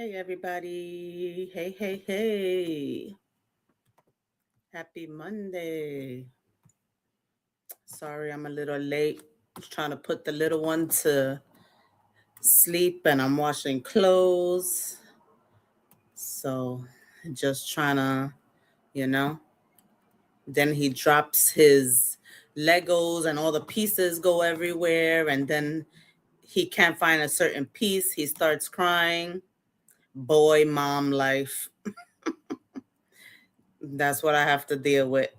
Hey, everybody. Hey, hey, hey. Happy Monday. Sorry, I'm a little late. Just trying to put the little one to sleep and I'm washing clothes. So, just trying to, you know, then he drops his Legos and all the pieces go everywhere. And then he can't find a certain piece. He starts crying. Boy, mom life. That's what I have to deal with.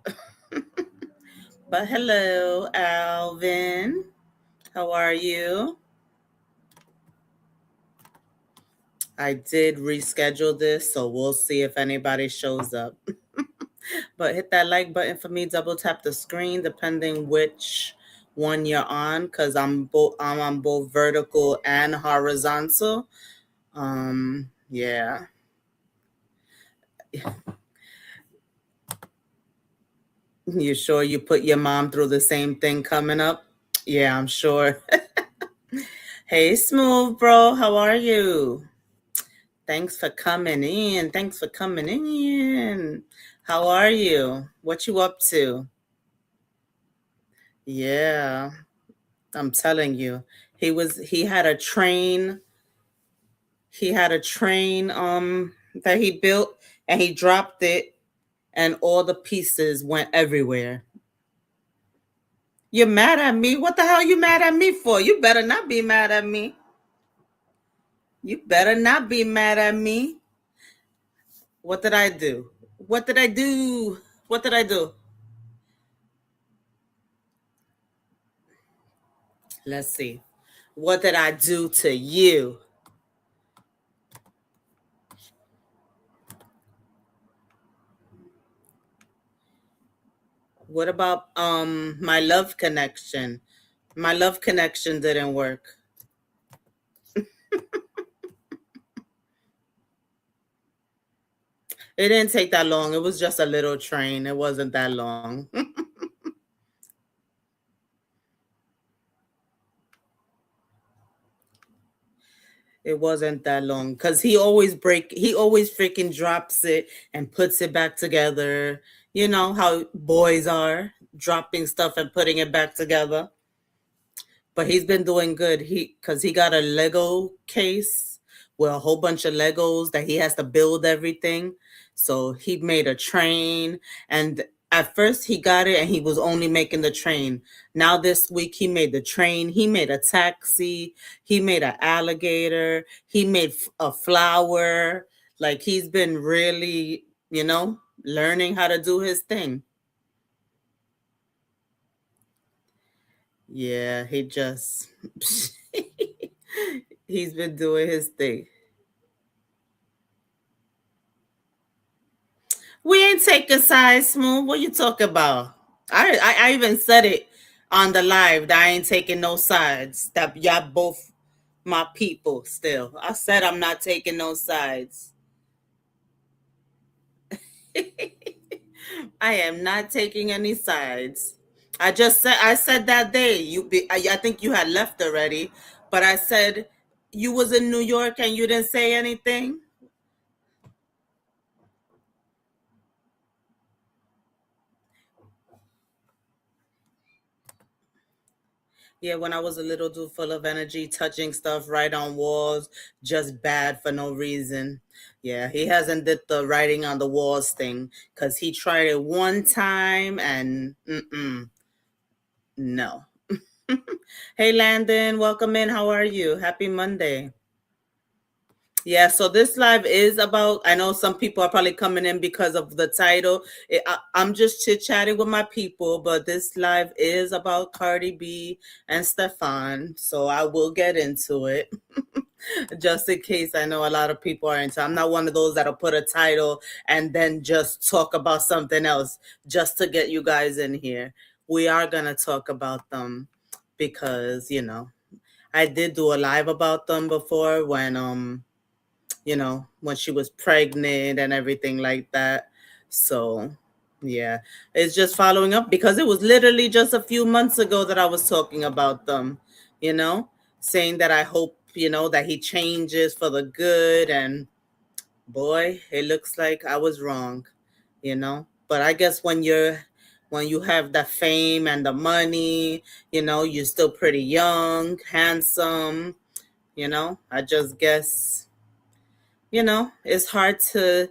But hello, Alvin. How are you? I did reschedule this, so we'll see if anybody shows up. But hit that like button for me. Double tap the screen, depending which one you're on, because I'm on both vertical and horizontal. Yeah. You sure you put your mom through the same thing coming up? Yeah, I'm sure. Hey, Smooth Bro, how are you? Thanks for coming in. Thanks for coming in. How are you? What you up to? Yeah, I'm telling you. He had a train that he built and he dropped it and all the pieces went everywhere. You're mad at me? What the hell you mad at me for? You better not be mad at me. You better not be mad at me. What did I do? What did I do? What did I do? Let's see. What did I do to you? What about my love connection? My love connection didn't work. It didn't take that long. It was just a little train. It wasn't that long. It wasn't that long because he always freaking drops it and puts it back together. You know how boys are, dropping stuff and putting it back together. But he's been doing good. He got a Lego case with a whole bunch of Legos that he has to build everything. So he made a train, and at first he got it and he was only making the train. Now this week he made the train, he made a taxi, he made an alligator, he made a flower. Like he's been really, learning how to do his thing. Yeah, he's been doing his thing. We ain't taking sides, Smooth. What you talking about? I even said it on the live that I ain't taking no sides. That y'all both my people still. I said I'm not taking no sides. I am not taking any sides. I said that day. I think you had left already, but I said you was in New York and you didn't say anything. Yeah, when I was a little too full of energy, touching stuff right on walls, just bad for no reason. Yeah, he hasn't did the writing on the walls thing because he tried it one time and no. Hey, Landon, welcome in. How are you? Happy Monday. Yeah, so this live is about, I know some people are probably coming in because of the title. I'm just chit chatting with my people, but this live is about Cardi B and Stefon. So I will get into it just in case. I know a lot of people are into. I'm not one of those that'll put a title and then just talk about something else just to get you guys in here. We are going to talk about them because, I did do a live about them before when she was pregnant and everything like that. So, yeah, it's just following up because it was literally just a few months ago that I was talking about them, you know, saying that I hope, that he changes for the good and Boy, it looks like I was wrong, But I guess when you have the fame and the money, you're still pretty young, handsome, I just guess, it's hard to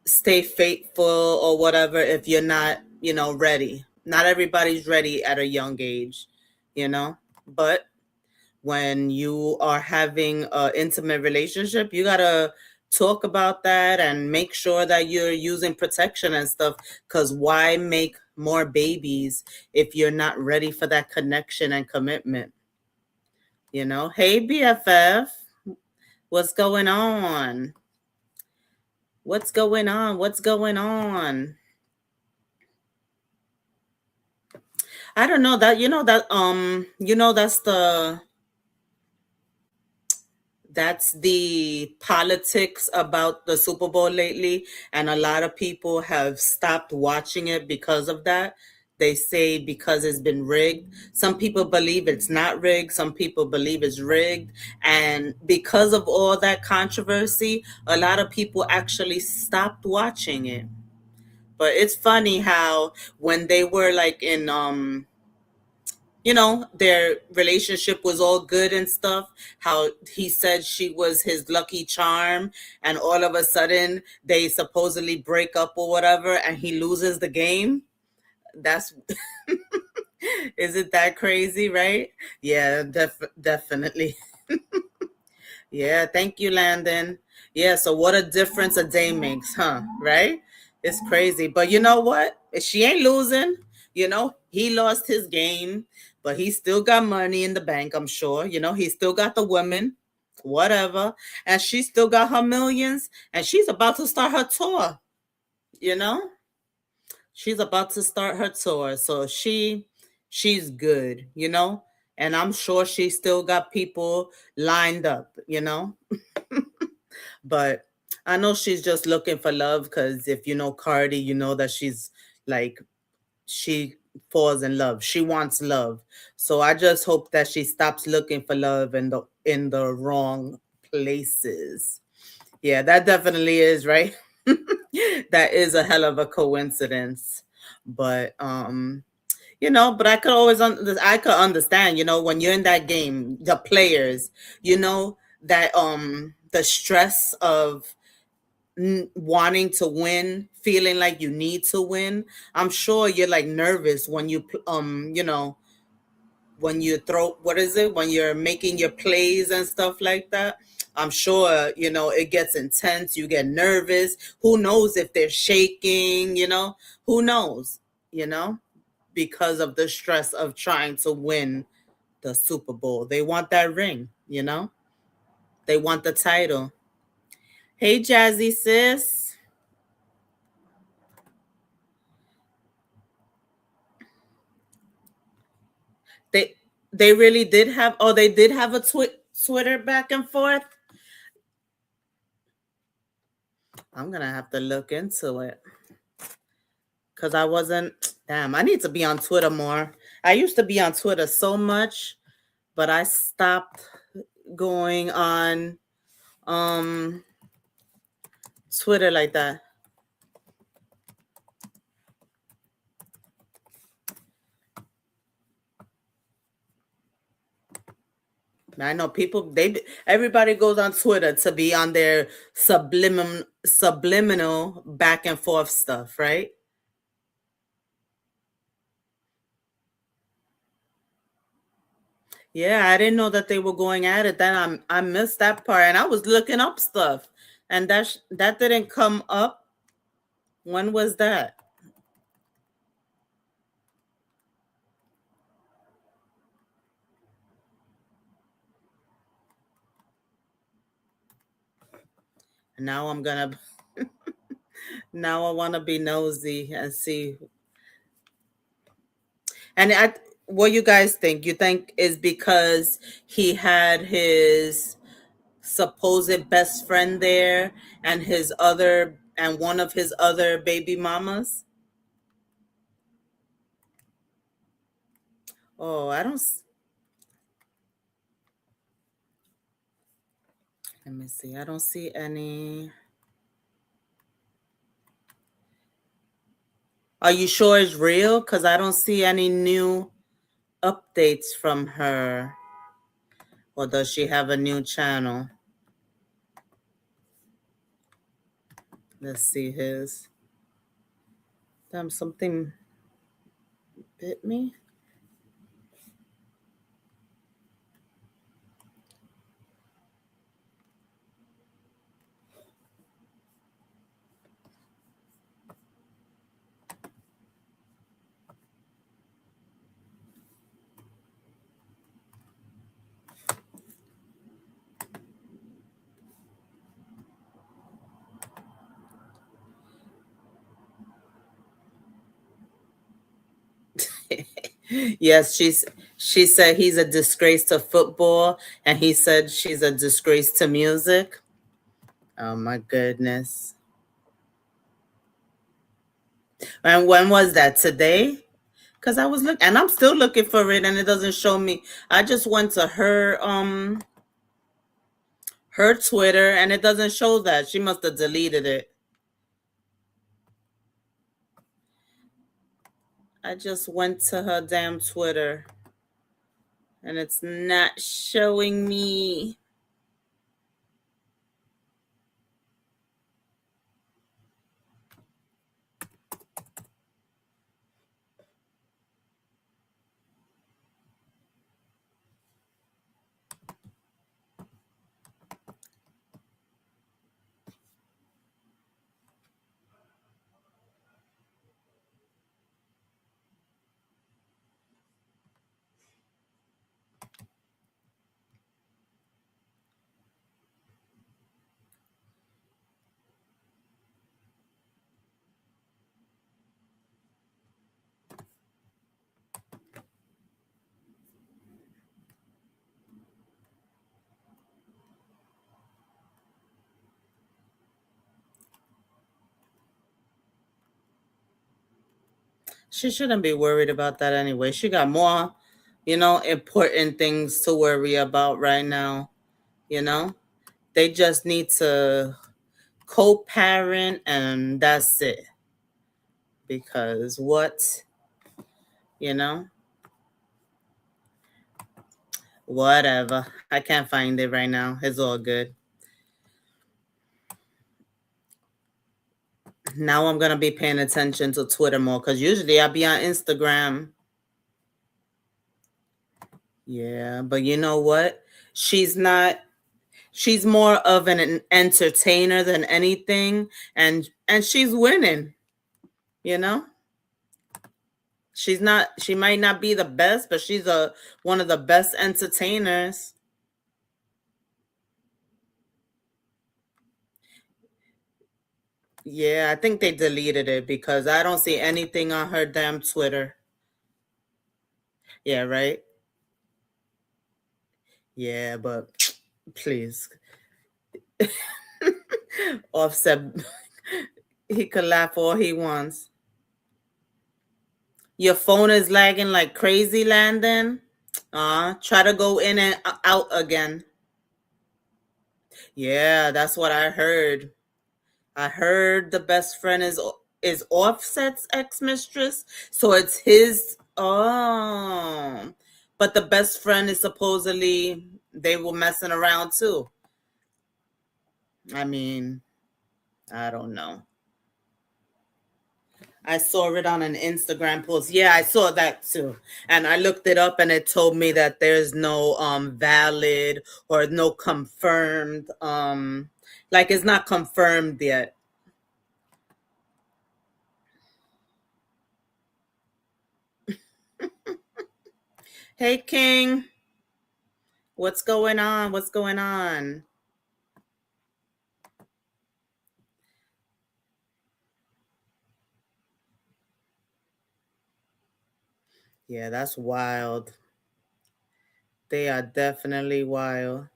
stay faithful or whatever if you're not, ready. Not everybody's ready at a young age, you know. But when you are having an intimate relationship, you gotta talk about that and make sure that you're using protection and stuff. Because why make more babies if you're not ready for that connection and commitment? Hey, BFF, what's going on? What's going on? What's going on? I don't know that that's the politics about the Super Bowl lately, and a lot of people have stopped watching it because of that. They say because it's been rigged. Some people believe it's not rigged, some people believe it's rigged, and because of all that controversy, a lot of people actually stopped watching it. But it's funny how when they were like in their relationship was all good and stuff, how he said she was his lucky charm, and all of a sudden they supposedly break up or whatever, and he loses the game. That's is it that crazy, right? Yeah, definitely. Yeah, thank you, Landon. Yeah, so what a difference a day makes, huh? Right? It's crazy. But you know what? She ain't losing. He lost his game, but he still got money in the bank, I'm sure. He still got the women, whatever. And she still got her millions, and she's about to start her tour, you know? She's about to start her tour. So she's good. And I'm sure she still got people lined up. But I know she's just looking for love, because if you know Cardi, you know that she's like, she falls in love. She wants love. So I just hope that she stops looking for love in the wrong places. Yeah, that definitely is, right? That is a hell of a coincidence. But but I could understand, when you're in that game, the players, that the stress of wanting to win, feeling like you need to win. I'm sure you're like nervous when when you throw, what is it, when you're making your plays and stuff like that. I'm sure it gets intense, you get nervous. Who knows if they're shaking, who knows, you know because of the stress of trying to win the Super Bowl. They want that ring. They want the title. Hey, Jazzy sis. They they really did have. Oh, they did have a Twitter back and forth. I'm gonna have to look into it, because I wasn't. Damn, I need to be on Twitter more. I used to be on Twitter so much, but I stopped going on um Twitter like that. I know people. Everybody goes on Twitter to be on their subliminal back and forth stuff, right? Yeah, I didn't know that they were going at it. Then I missed that part, and I was looking up stuff, and that didn't come up. When was that? Now I'm gonna. Now I want to be nosy and see. And what you guys think? You think is because he had his supposed best friend there, and one of his other baby mamas? Oh, I don't. Let me see. I don't see any. Are you sure it's real? Because I don't see any new updates from her. Or does she have a new channel? Let's see his. Damn, something bit me. Yes, she said he's a disgrace to football, and he said she's a disgrace to music. Oh my goodness. And when was that? Today? Because I was looking, and I'm still looking for it, and it doesn't show me. I just went to her Twitter, and it doesn't show that. She must have deleted it. I just went to her damn Twitter, and it's not showing me. She shouldn't be worried about that anyway. She got more, important things to worry about right now. You know, they just need to co-parent, and that's it. Because what, you know, whatever. I can't find it right now. It's all good. Now I'm gonna be paying attention to Twitter more because usually I be on Instagram. Yeah, but you know what? She's not. She's more of an entertainer than anything, and she's winning. You know, she's not. She might not be the best, but she's a one of the best entertainers. Yeah, I think they deleted it because I don't see anything on her damn Twitter. Yeah, right. Yeah, but please, Offset. He could laugh all he wants. Your phone is lagging like crazy, Landon. Try to go in and out again. Yeah, that's what I heard. I heard the best friend is Offset's ex mistress, so it's his. Oh, but the best friend is supposedly they were messing around too. I mean, I don't know. I saw it on an Instagram post. Yeah, I saw that too. And I looked it up, and it told me that there's no valid or no confirmed like it's not confirmed yet. Hey King, what's going on? What's going on? Yeah, that's wild. They are definitely wild.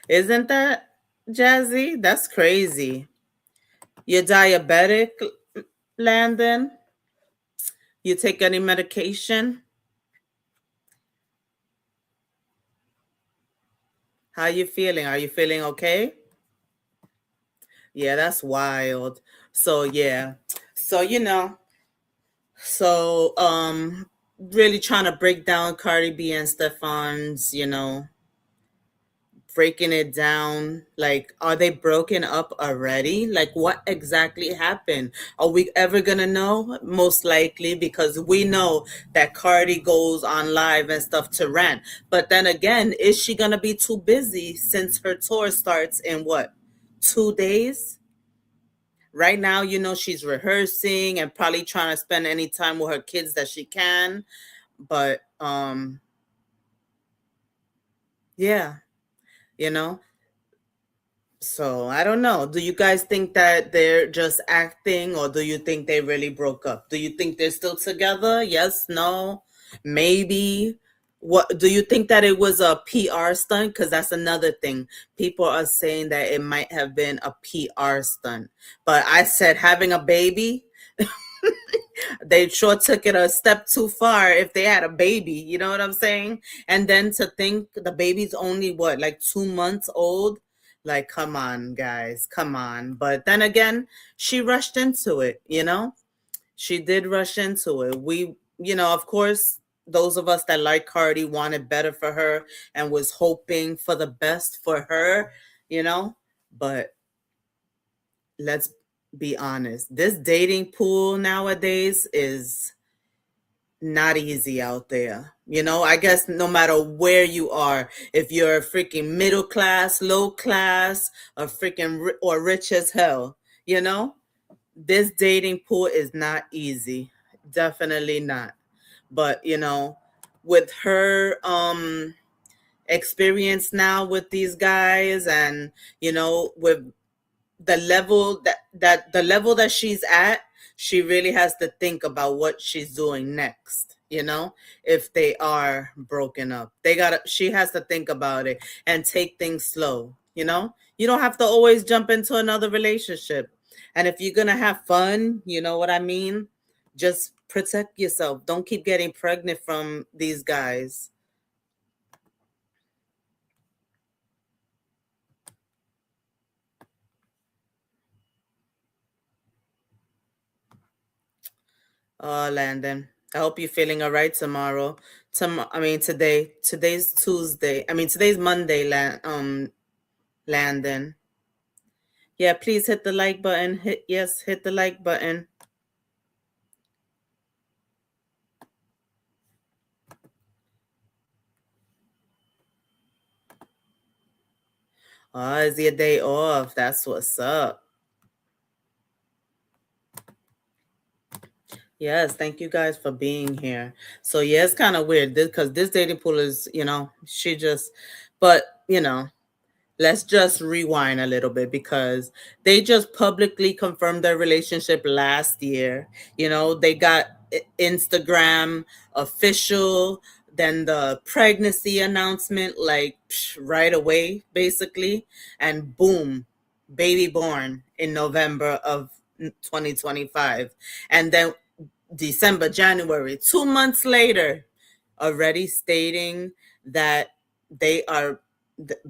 Isn't that Jazzy? That's crazy. You're diabetic, Landon? You take any medication? How you feeling? Are you feeling okay? Yeah, that's wild. So yeah. So really trying to break down Cardi B and Stefan's, breaking it down. Like, are they broken up already? Like, what exactly happened? Are we ever gonna know? Most likely, because we know that Cardi goes on live and stuff to rant. But then again, is she gonna be too busy since her tour starts in what, 2 days? Right now, she's rehearsing and probably trying to spend any time with her kids that she can. But yeah, you know. So I don't know. Do you guys think that they're just acting, or do you think they really broke up? Do you think they're still together? Yes, no, maybe. What do you think that it was a PR stunt? Because that's another thing. People are saying that it might have been a PR stunt. But I said having a baby, they sure took it a step too far if they had a baby. You know what I'm saying? And then to think the baby's only what, like 2 months old? Like, come on, guys, come on. But then again, she rushed into it. She did rush into it. Of course, those of us that like Cardi wanted better for her and was hoping for the best for her, you know? But let's be honest. This dating pool nowadays is not easy out there. I guess no matter where you are, if you're freaking middle class, low class, or freaking or rich as hell, you know, this dating pool is not easy. Definitely not. But, with her experience now with these guys, and with the level that she's at, she really has to think about what she's doing next. If they are broken up, she has to think about it and take things slow. You don't have to always jump into another relationship. And if you're gonna have fun, you know what I mean, just protect yourself. Don't keep getting pregnant from these guys. Oh, Landon, I hope you're feeling all right tomorrow. I mean, today. Today's Tuesday. I mean, today's Monday. Landon. Yeah, please hit the like button. Hit the like button. Oh, it's your day off. That's what's up. Yes, thank you guys for being here. So yeah, it's kind of weird because this dating pool is, she just, but let's just rewind a little bit because they just publicly confirmed their relationship last year. They got Instagram official, then the pregnancy announcement, like right away, basically. And boom, baby born in November of 2025. And then December, January, 2 months later, already stating that they are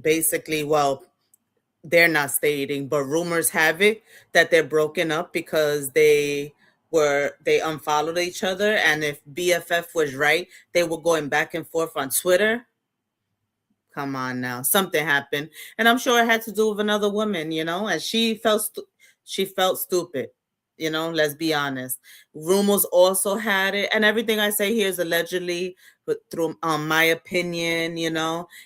basically, well, they're not stating, but rumors have it that they're broken up because they unfollowed each other. And if BFF was right, they were going back and forth on Twitter. Come on now, something happened, and I'm sure it had to do with another woman, and she felt stupid. Let's be honest. Rumors also had it, and everything I say here is allegedly, but through my opinion,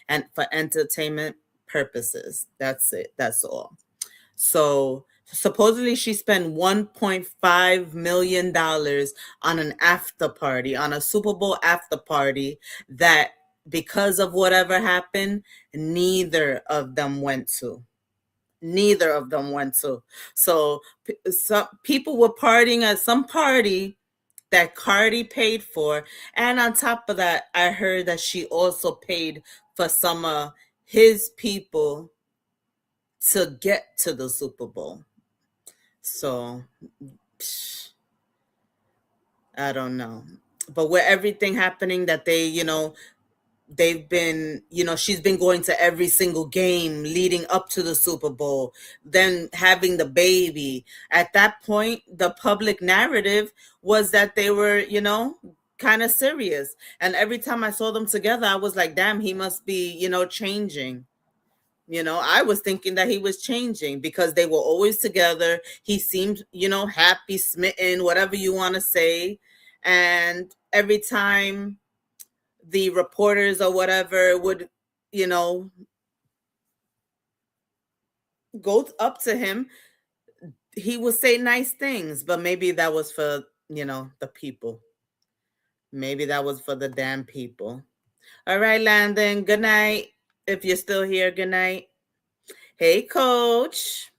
and for entertainment purposes. That's it. That's all. So supposedly she spent $1.5 million on an after party, on a Super Bowl after party, that because of whatever happened, neither of them went to. Neither of them went to. So some people were partying at some party that Cardi paid for. And on top of that, I heard that she also paid for some of his people to get to the Super Bowl. So I don't know. But with everything happening that they, they've been, she's been going to every single game leading up to the Super Bowl, then having the baby. At that point, the public narrative was that they were, kind of serious. And every time I saw them together, I was like, damn, he must be, changing. I was thinking that he was changing because they were always together. He seemed, happy, smitten, whatever you want to say. And every time the reporters or whatever would, you know, go up to him, he would say nice things, but maybe that was for, the people. Maybe that was for the damn people. All right, Landon, good night. If you're still here, good night. Hey, coach.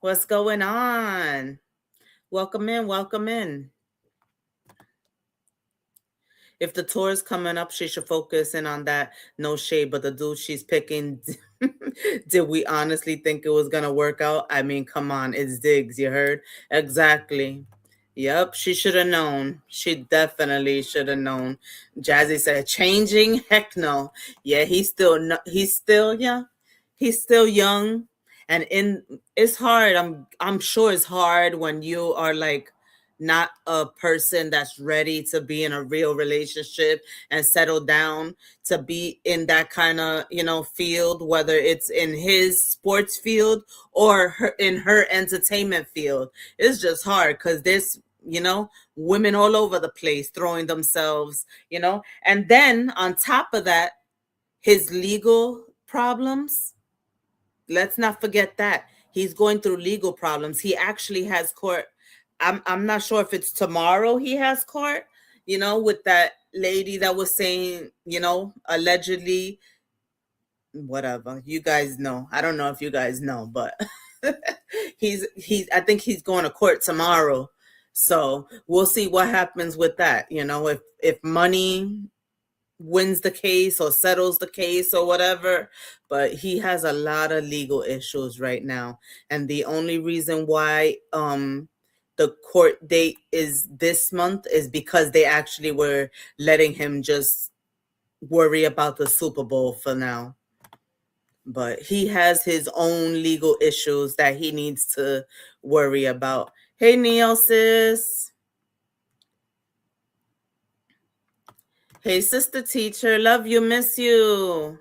What's going on? Welcome in, welcome in. If the tour is coming up, she should focus in on that. No shade, but the dude she's picking, did we honestly think it was gonna work out? I mean, come on, it's Diggs, you heard? Exactly. Yep, she should have known. She definitely should have known. Jazzy said, changing? Heck no. Yeah, yeah. He's still young. And it's hard. I'm sure it's hard when you are like not a person that's ready to be in a real relationship and settle down, to be in that kind of field, whether it's in his sports field or in her entertainment field. It's just hard because there's women all over the place throwing themselves, and then on top of that, his legal problems. Let's not forget that he's going through legal problems. He actually has court. I'm not sure if it's tomorrow he has court, with that lady that was saying, allegedly, whatever. You guys know. I don't know if you guys know, but he's I think he's going to court tomorrow. So we'll see what happens with that. If money wins the case or settles the case or whatever, but he has a lot of legal issues right now, and the only reason why the court date is this month is because they actually were letting him just worry about the Super Bowl for now. But he has his own legal issues that he needs to worry about. Hey, Neil, sis. Hey, sister teacher, love you, miss you.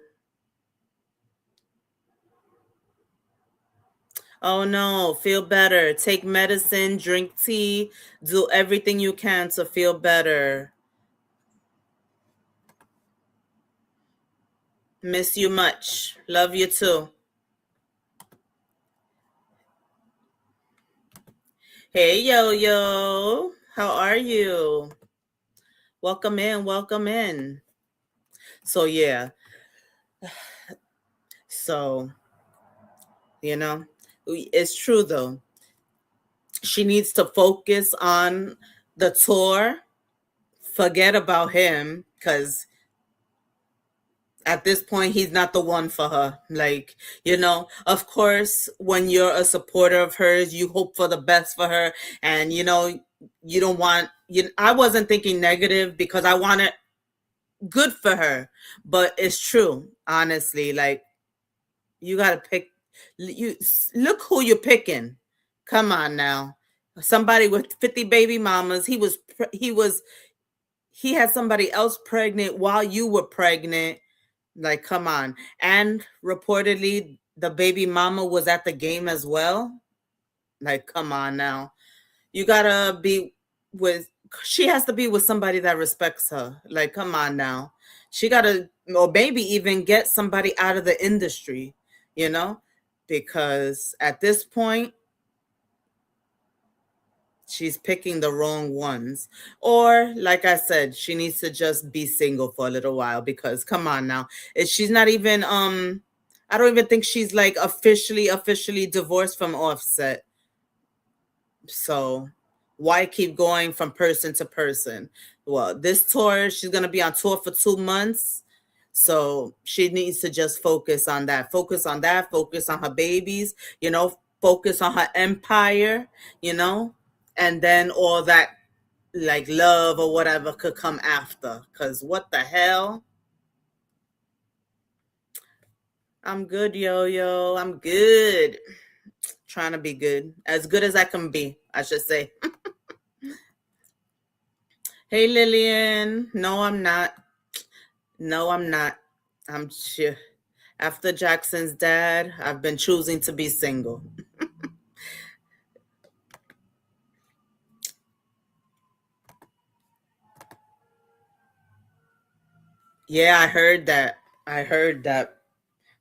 Oh no, feel better. Take medicine, drink tea, do everything you can to feel better. Miss you much. Love you too. Hey, Yo Yo. How are you? Welcome in, welcome in. So, yeah. So, it's true though. She needs to focus on the tour. Forget about him because at this point he's not the one for her. Like, of course, when you're a supporter of hers, you hope for the best for her, and you don't want I wasn't thinking negative because I wanted good for her, but it's true, honestly. Like, you got to pick. You look who you're picking. Come on now. Somebody with 50 baby mamas. He had somebody else pregnant while you were pregnant. Like, come on. And reportedly, the baby mama was at the game as well. Like, come on now. You gotta be she has to be with somebody that respects her. Like, come on now. She gotta, or maybe even get somebody out of the industry, because at this point, she's picking the wrong ones. Or like I said, she needs to just be single for a little while, because come on now. She's not even I don't even think she's like officially divorced from Offset. So why keep going from person to person? Well, this tour, she's going to be on tour for 2 months. So she needs to just focus on that. Focus on that. Focus on her babies, focus on her empire, and then all that, like, love or whatever could come after. Because what the hell? I'm good, yo yo. I'm good. Trying to be good. As good as I can be, I should say. Hey Lillian. No, I'm not. No, I'm not. I'm sure. After Jackson's dad, I've been choosing to be single. Yeah, I heard that. I heard that.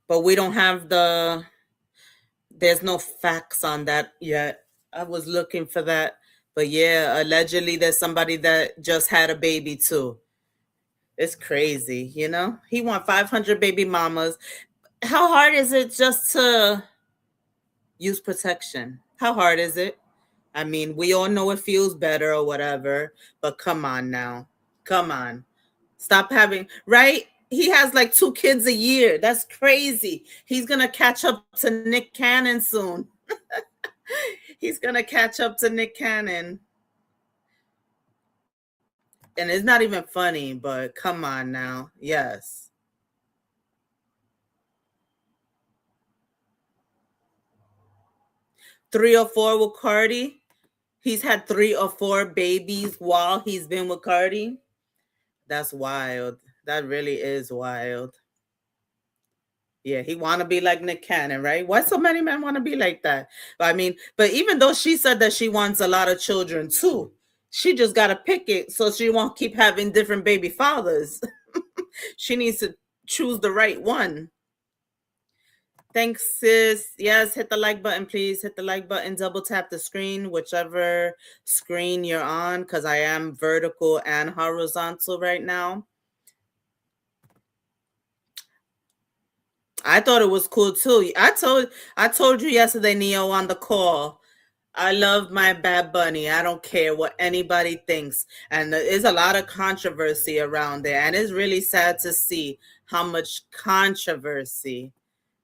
But we don't have there's no facts on that yet. I was looking for that. But yeah, allegedly there's somebody that just had a baby too. It's crazy, you know? He want 500 baby mamas. How hard is it just to use protection? How hard is it? I mean, we all know it feels better or whatever, but come on now. Come on. Stop having, right? He has like 2 kids a year. That's crazy. He's going to catch up to Nick Cannon soon. He's going to catch up to Nick Cannon. And it's not even funny, but come on now. Yes. 3 or 4 with Cardi. He's had 3 or 4 babies while he's been with Cardi. That's wild. That really is wild. Yeah, he want to be like Nick Cannon, right? Why so many men want to be like that? I mean, but even though she said that she wants a lot of children too, she just got to pick it so she won't keep having different baby fathers. She needs to choose the right one. Thanks, sis. Yes, hit the like button, please. Hit the like button, double tap the screen, whichever screen you're on, because I am vertical and horizontal right now. I thought it was cool too. I told you yesterday, Neo, on the call. I love my Bad Bunny. I don't care what anybody thinks. And there's a lot of controversy around there. And it's really sad to see how much controversy,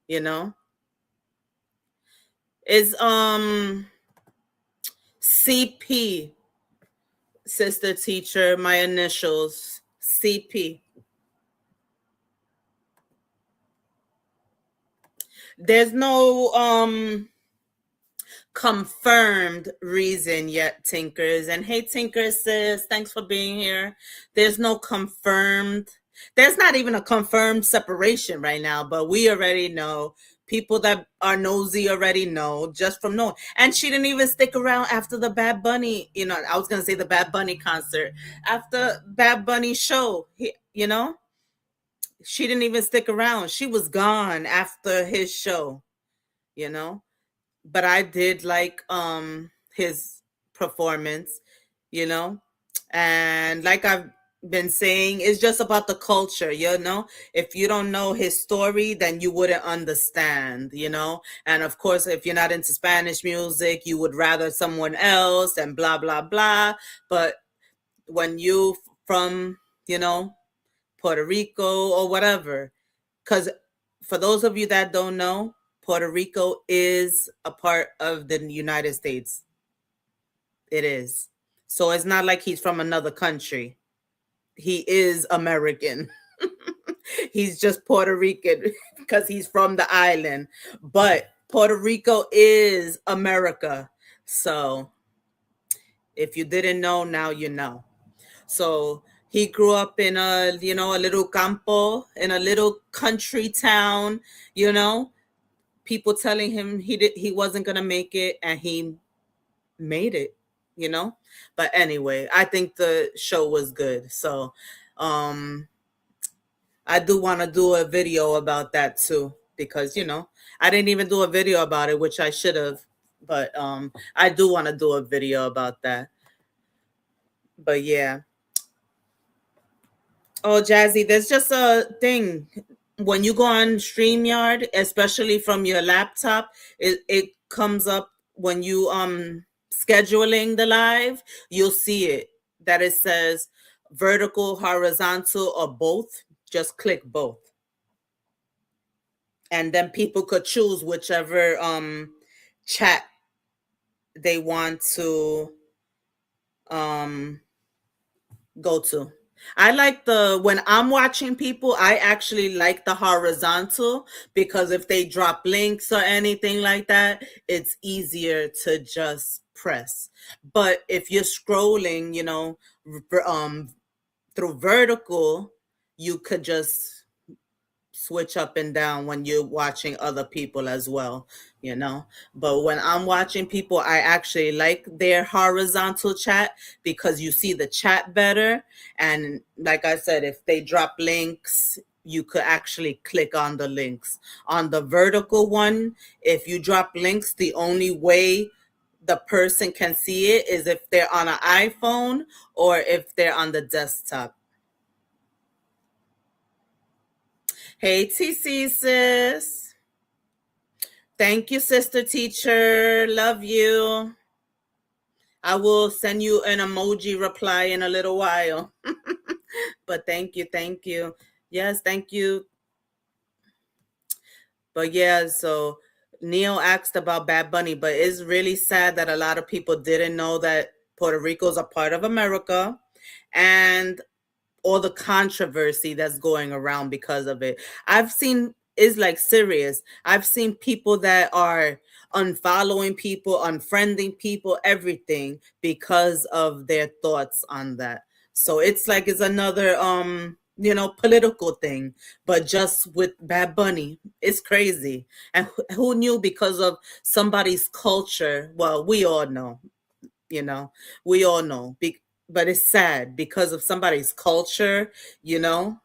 you know? Is CP, sister teacher, my initials, CP. There's no confirmed reason yet, Tinkers. And hey, Tinkers, sis, thanks for being here. There's no confirmed, there's not even a confirmed separation right now, but we already know. People that are nosy already know just from knowing. And she didn't even stick around after the Bad Bunny, I was going to say the Bad Bunny concert. After Bad Bunny show, she didn't even stick around. She was gone after his show, you know? But I did like his performance, you know. And like I've been saying, it's just about the culture, you know. If you don't know his story, then you wouldn't understand, you know. And of course, if you're not into Spanish music, you would rather someone else and blah blah blah. But when you from, you know, Puerto Rico or whatever, because for those of you that don't know, Puerto Rico is a part of the United States. It is. So it's not like he's from another country. He is American. He's just Puerto Rican because he's from the island. But Puerto Rico is America. So if you didn't know, now you know. So he grew up in a little campo, in a little country town, you know, people telling him he wasn't gonna make it, and he made it, you know. But anyway, I think the show was good. So I do want to do a video about that too, because I didn't even do a video about it, which I should have. But I do want to do a video about that. But yeah. Oh, Jazzy, there's just a thing. When you go on StreamYard, especially from your laptop, it comes up when you scheduling the live, you'll see it that it says vertical, horizontal, or both. Just click both. And then people could choose whichever chat they want to um go to. I like when I'm watching people, I actually like the horizontal because if they drop links or anything like that, it's easier to just press. But if you're scrolling, through vertical, you could just switch up and down when you're watching other people as well, you know. But when I'm watching people, I actually like their horizontal chat because you see the chat better. And like I said, if they drop links, you could actually click on the links. On the vertical one, if you drop links, the only way the person can see it is if they're on an iPhone or if they're on the desktop. Hey, TC sis. Thank you, sister teacher. Love you. I will send you an emoji reply in a little while. But thank you, thank you. Yes, thank you. But yeah, so Neil asked about Bad Bunny, but it's really sad that a lot of people didn't know that Puerto Rico is a part of America. And all the controversy that's going around because of it. I've seen is like serious. I've seen people that are unfollowing people, unfriending people, everything because of their thoughts on that. So it's like it's another political thing, but just with Bad Bunny. It's crazy. And who knew because of somebody's culture? Well, we all know, you know, we all know. But it's sad because of somebody's culture, you know,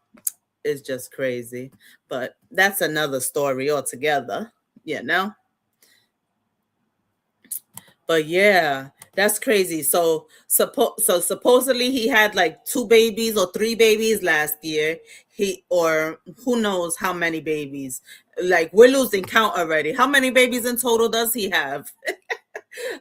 it's just crazy. But that's another story altogether, you know. But yeah, that's crazy. So supposedly he had like two babies or three babies last year. He or who knows how many babies. Like we're losing count already. How many babies in total does he have?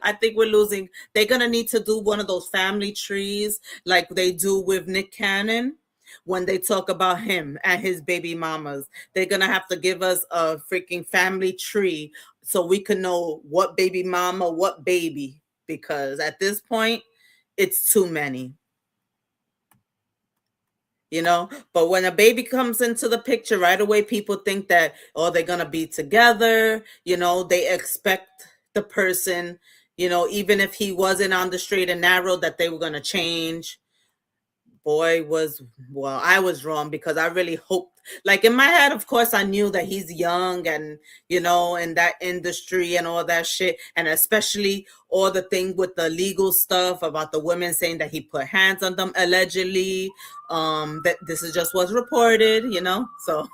I think we're losing. They're gonna need to do one of those family trees like they do with Nick Cannon when they talk about him and his baby mamas. They're gonna have to give us a freaking family tree so we can know what baby mama, what baby, because at this point, it's too many. But when a baby comes into the picture right away, people think that, oh, they're gonna be together. They expect the person, even if he wasn't on the straight and narrow, that they were gonna change. Boy, well, I was wrong because I really hoped, like in my head, of course I knew that he's young and in that industry and all that shit, and especially all the thing with the legal stuff about the women saying that he put hands on them allegedly. That this is just what's reported, so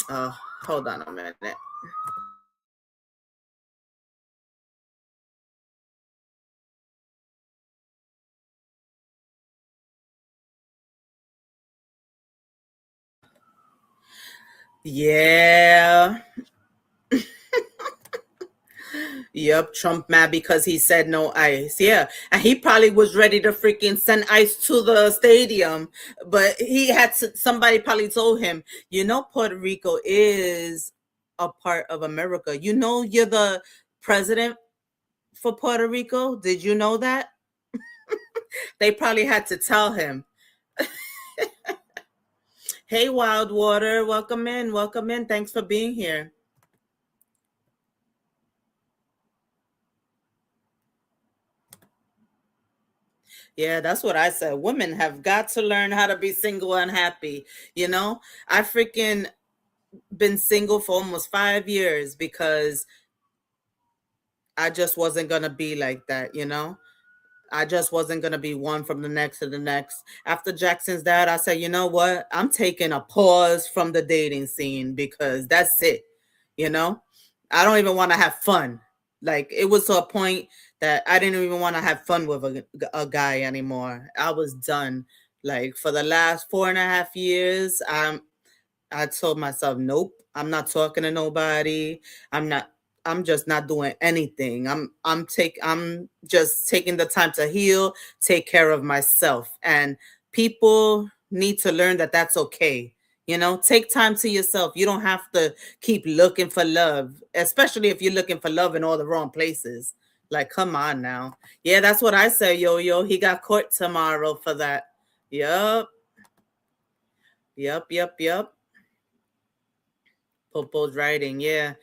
uh hold on a minute. Yeah. Yep, Trump mad because he said no ice. Yeah, and he probably was ready to freaking send ice to the stadium, but he had to, somebody probably told him, Puerto Rico is a part of America. You're the president for Puerto Rico. Did you know that? They probably had to tell him. Hey, Wildwater, welcome in, welcome in. Thanks for being here. Yeah, that's what I said. Women have got to learn how to be single and happy. I freaking been single for almost 5 years because I just wasn't going to be like that. I just wasn't going to be one from the next to the next. After Jackson's dad, I said, you know what? I'm taking a pause from the dating scene because that's it. You know, I don't even want to have fun. Like it was to a point that I didn't even want to have fun with a guy anymore. I was done. Like for the last 4.5 years, I told myself, nope, I'm not talking to nobody. I'm not I'm just not doing anything. I'm just taking the time to heal, take care of myself. And people need to learn that that's okay. Take time to yourself. You don't have to keep looking for love, especially if you're looking for love in all the wrong places. Like, come on now. Yeah, that's what I say, yo. He got court tomorrow for that. Yup. Yup. Yup. Yup. Popo's writing. Yeah.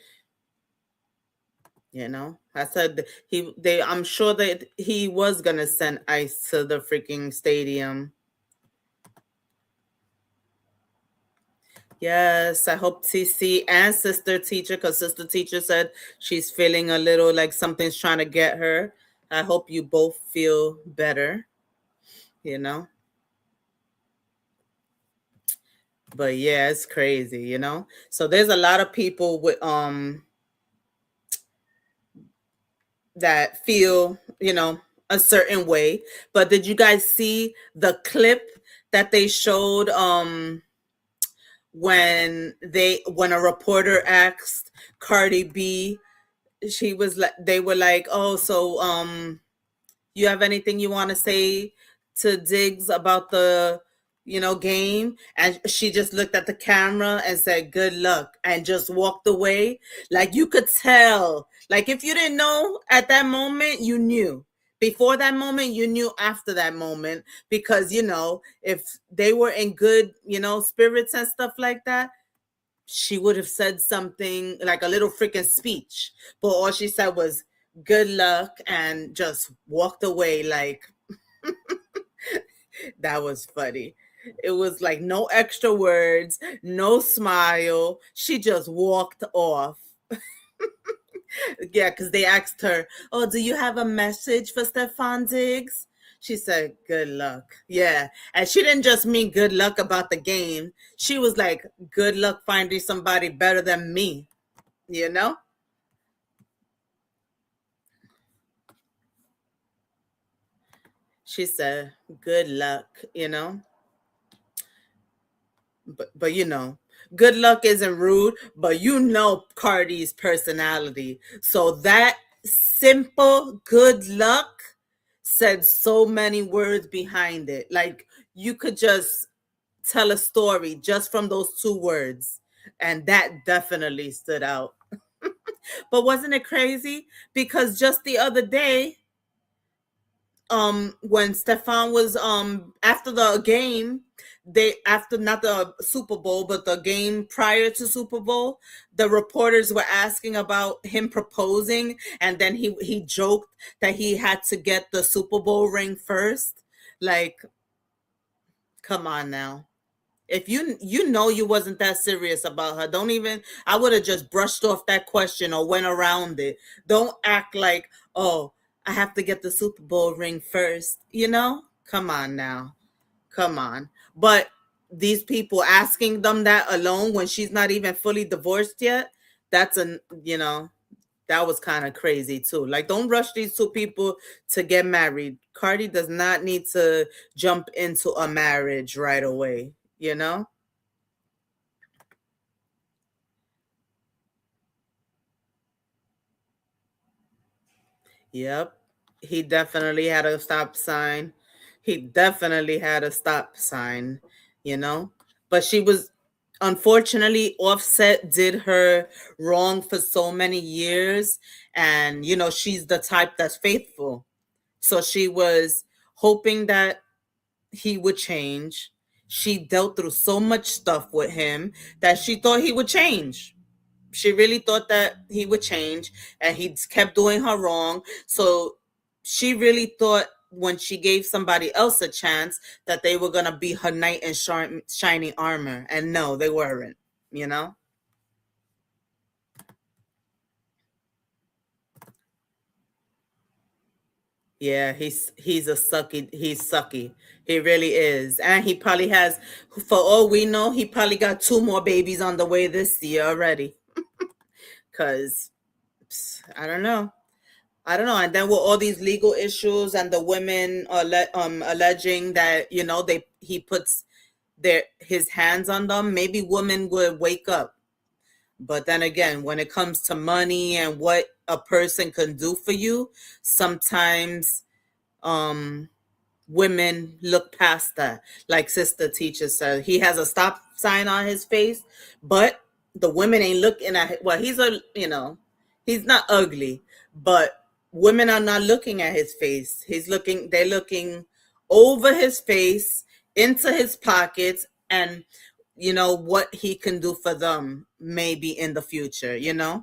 I said I'm sure that he was gonna send Ice to the freaking stadium. Yes, I hope TC and sister teacher, because sister teacher said she's feeling a little like something's trying to get her. I hope you both feel better, you know. But yeah, it's crazy. So there's a lot of people with that feel, a certain way. But did you guys see the clip that they showed when a reporter asked Cardi B, she was like they were like, "Oh, so you have anything you want to say to Diggs about the game?" And she just looked at the camera and said, "Good luck," and just walked away. Like, you could tell, like, if you didn't know at that moment, you knew before that moment, you knew after that moment, because if they were in good spirits and stuff like that, she would have said something like a little freaking speech. But all she said was "good luck" and just walked away. Like, that was funny. It was like no extra words, no smile. She just walked off. Yeah, because they asked her, "Oh, do you have a message for Stefon Diggs?" She said, "Good luck." Yeah. And she didn't just mean good luck about the game. She was like, "Good luck finding somebody better than me." You know? She said, "Good luck." But good luck isn't rude, but Cardi's personality. So that simple good luck said so many words behind it. Like, you could just tell a story just from those two words. And that definitely stood out. But wasn't it crazy? Because just the other day, when Stefan was after the game, they after not the Super Bowl but the game prior to Super Bowl, the reporters were asking about him proposing, and then he joked that he had to get the Super Bowl ring first. Like, come on now. If you wasn't that serious about her, don't even, I would have just brushed off that question or went around it. Don't act like, "Oh, I have to get the Super Bowl ring first." Come on now. Come on. But these people asking them that alone when she's not even fully divorced yet, that's that was kind of crazy too. Like, don't rush these two people to get married. Cardi does not need to jump into a marriage right away, you know? Yep. He definitely had a stop sign. He definitely had a stop sign, you know? But she was, unfortunately, Offset did her wrong for so many years. And, she's the type that's faithful. So she was hoping that he would change. She dealt through so much stuff with him that she thought he would change. She really thought that he would change, and he kept doing her wrong. So she really thought when she gave somebody else a chance that they were going to be her knight in shining armor. And no, they weren't, you know? Yeah, he's sucky. He really is. And he probably has, for all we know, he probably got two more babies on the way this year already. Cause I don't know. I don't know. And then with all these legal issues and the women alleging that he puts his hands on them, maybe women would wake up. But then again, when it comes to money and what a person can do for you, sometimes um women look past that. Like sister teacher said, he has a stop sign on his face, but the women ain't looking at well, he's not ugly, but women are not looking at his face. They're looking over his face into his pockets, and what he can do for them maybe in the future. Yeah,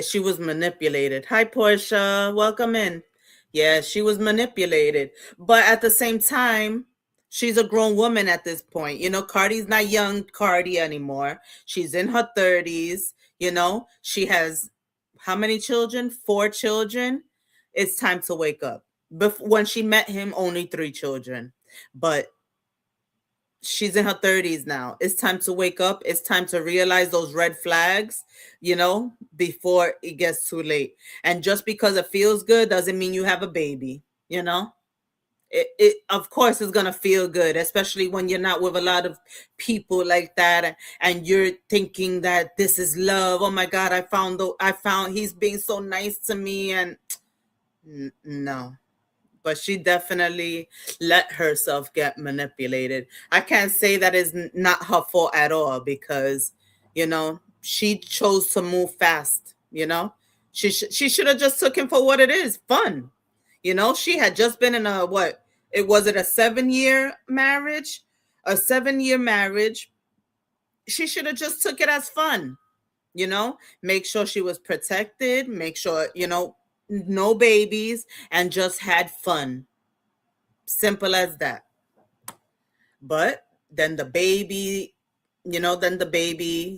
she was manipulated. Hi, Portia. Welcome in. Yeah, she was manipulated. But at the same time, she's a grown woman at this point. Cardi's not young Cardi anymore. She's in her 30s. She has how many children? 4 children. It's time to wake up. When she met him, only 3 children. But she's in her 30s now. It's time to wake up. It's time to realize those red flags, before it gets too late. And just because it feels good doesn't mean you have a baby, you know? It of course is gonna feel good, especially when you're not with a lot of people like that, and you're thinking that this is love. Oh my God, I found he's being so nice to me, and no, but she definitely let herself get manipulated. I can't say that is not her fault at all, because she chose to move fast. She should have just took him for what it is, fun. She had just been in a what? It was it a 7-year marriage? A 7-year marriage. She should have just took it as fun. Make sure she was protected, make sure, no babies, and just had fun. Simple as that. But then the baby,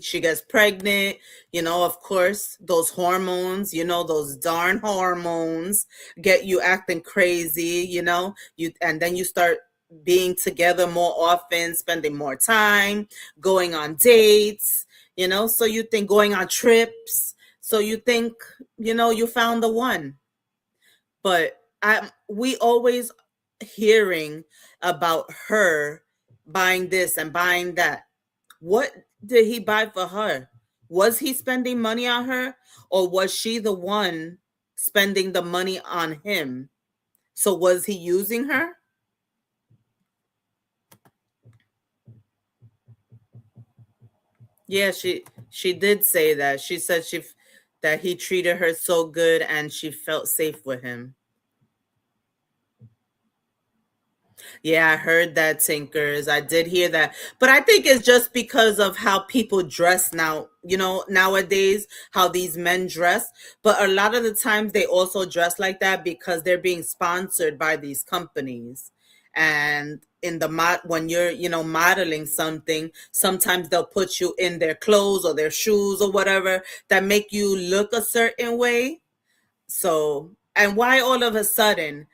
she gets pregnant. Of course, those hormones, those darn hormones get you acting crazy. And then you start being together more often, spending more time, going on dates. So you think, going on trips. So you think, you found the one. But we always hearing about her buying this and buying that. What did he buy for her? Was he spending money on her, or was she the one spending the money on him? So was he using her? Yeah, she did say that. She said that he treated her so good and she felt safe with him. Yeah, I heard that, Tinkers. I did hear that. But I think it's just because of how people dress now, nowadays, how these men dress. But a lot of the times they also dress like that because they're being sponsored by these companies. And in the when you're, modeling something, sometimes they'll put you in their clothes or their shoes or whatever that make you look a certain way. So, and why all of a sudden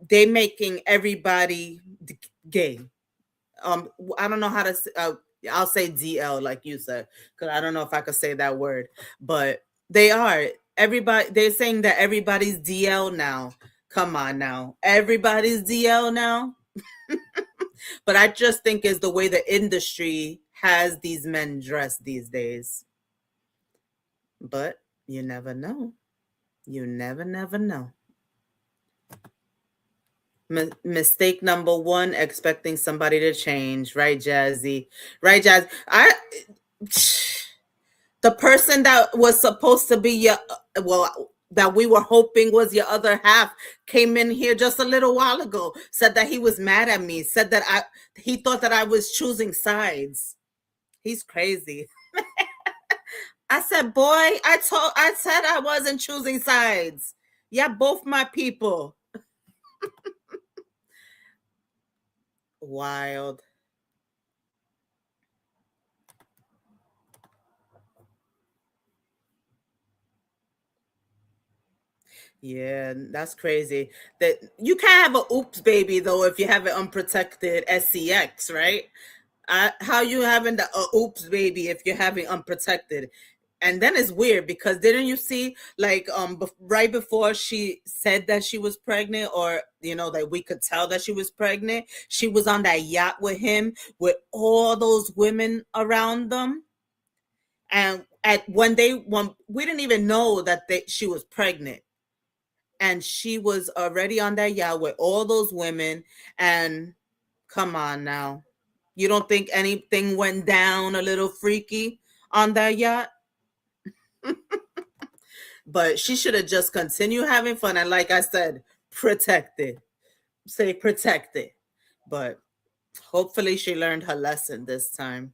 they making everybody gay. I don't know how to I'll say DL like you said, because I don't know if I could say that word, but they are. Everybody, they're saying that everybody's DL now. Come on now, everybody's DL now. But I just think it's the way the industry has these men dressed these days. But you never know. You never know. Mistake number one: expecting somebody to change. Right, Jazzy? Right, Jazz? The person that was supposed to be your, well, that we were hoping was your other half, came in here just a little while ago, said that he was mad at me, said that he thought that I was choosing sides. He's crazy. I said, boy, I said I wasn't choosing sides. Yeah, both my people. Wild. Yeah, that's crazy. That you can't have a oops baby though if you have an unprotected SCX, right? How you having the oops baby if you're having unprotected? And then it's weird because didn't you see, like, right before she said that she was pregnant, or that we could tell that she was pregnant, she was on that yacht with him with all those women around them. And when we didn't even know that she was pregnant, and she was already on that yacht with all those women. And come on now, you don't think anything went down a little freaky on that yacht? But she should have just continued having fun, and like I said, protected. stay protected. But hopefully she learned her lesson this time.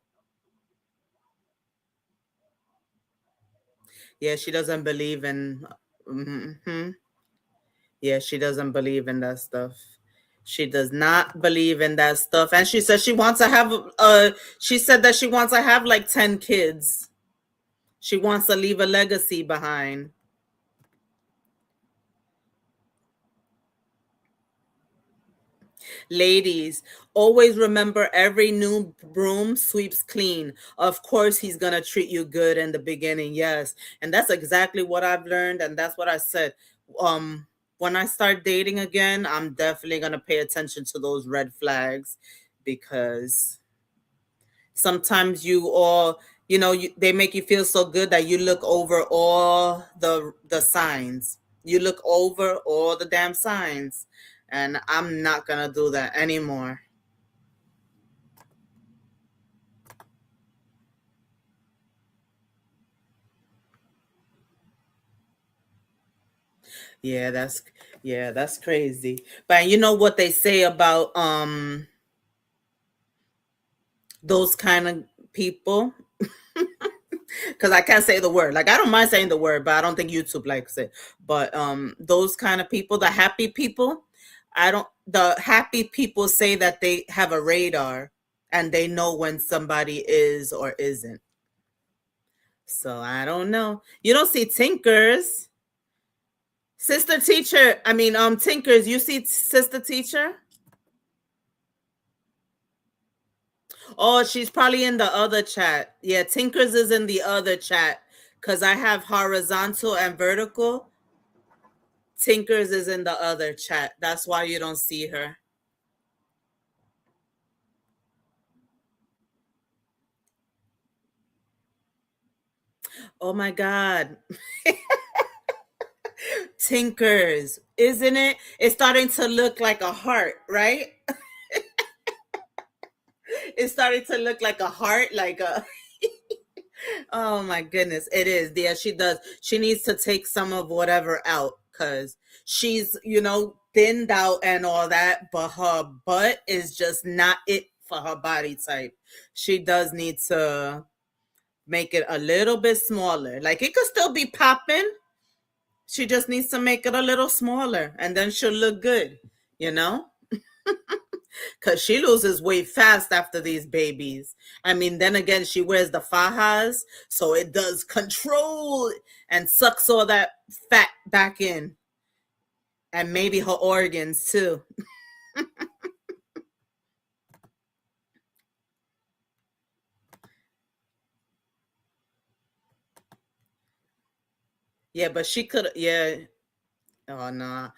Yeah, she doesn't believe in. Mhm. Yeah, she doesn't believe in that stuff. She does not believe in that stuff, and she says she wants to have. She said that she wants to have like 10 kids. She wants to leave a legacy behind. Ladies, always remember every new broom sweeps clean. Of course, he's going to treat you good in the beginning. Yes. And that's exactly what I've learned. And that's what I said. When I start dating again, I'm definitely going to pay attention to those red flags because sometimes they make you feel so good that you look over all the signs. You look over all the damn signs, and I'm not gonna do that anymore. Yeah that's yeah that's crazy. But you know what they say about those kind of people, because I can't say the word. Like, I don't mind saying the word, but I don't think YouTube likes it. But those kind of people, the happy people, I don't. The happy people say that they have a radar and they know when somebody is or isn't. So I don't know. You don't see Tinkers, sister teacher. I mean, Tinkers. You see sister teacher? Oh, she's probably in the other chat. Yeah, Tinkers is in the other chat because I have horizontal and vertical. Tinkers is in the other chat. That's why you don't see her. Oh my God. Tinkers, isn't it? It's starting to look like a heart, right? It's starting to look like a heart, like a. Oh my goodness, it is. Yeah, she does. She needs to take some of whatever out because she's, thinned out and all that, but her butt is just not it for her body type. She does need to make it a little bit smaller. Like, it could still be popping. She just needs to make it a little smaller and then she'll look good, you know? Because she loses weight fast after these babies. I mean, then again, she wears the fajas, so it does control and sucks all that fat back in, and maybe her organs too. Yeah, but she could, yeah. Oh, no.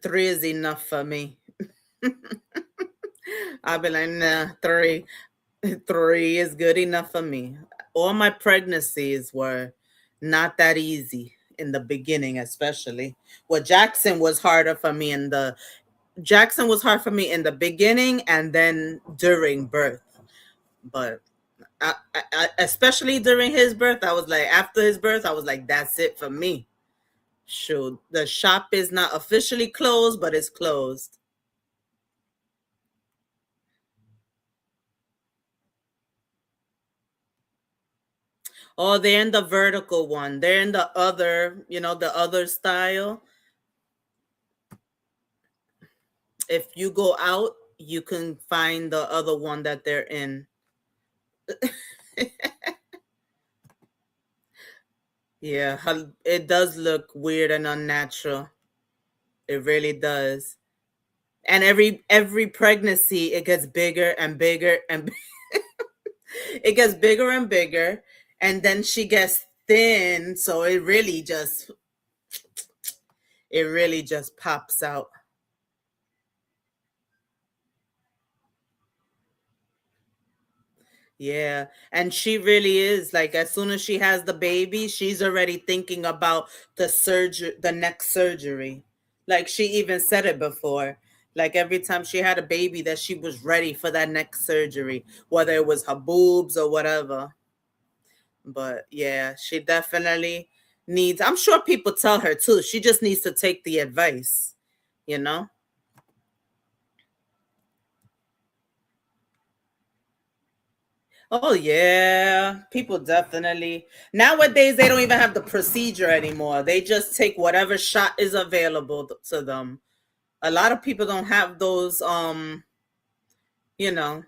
Three is enough for me. I'll be like, nah, three. Three is good enough for me. All my pregnancies were not that easy in the beginning, especially. Well, Jackson was hard for me in the beginning and then during birth. But especially during his birth, I was like, after his birth, I was like, that's it for me. Shoot, the shop is not officially closed, but it's closed. Oh, they're in the vertical one. They're in the other, the other style. If you go out, you can find the other one that they're in. Yeah, it does look weird and unnatural. It really does. And every pregnancy, it gets bigger and bigger and it gets bigger and bigger, and then she gets thin, so it really just pops out. Yeah, and she really is like, as soon as she has the baby, she's already thinking about the next surgery. Like, she even said it before. Like, every time she had a baby, that she was ready for that next surgery, whether it was her boobs or whatever. But yeah, she definitely needs. I'm sure people tell her too. She just needs to take the advice, you know? Oh yeah, people definitely nowadays they don't even have the procedure anymore. They just take whatever shot is available to them. A lot of people don't have those you know,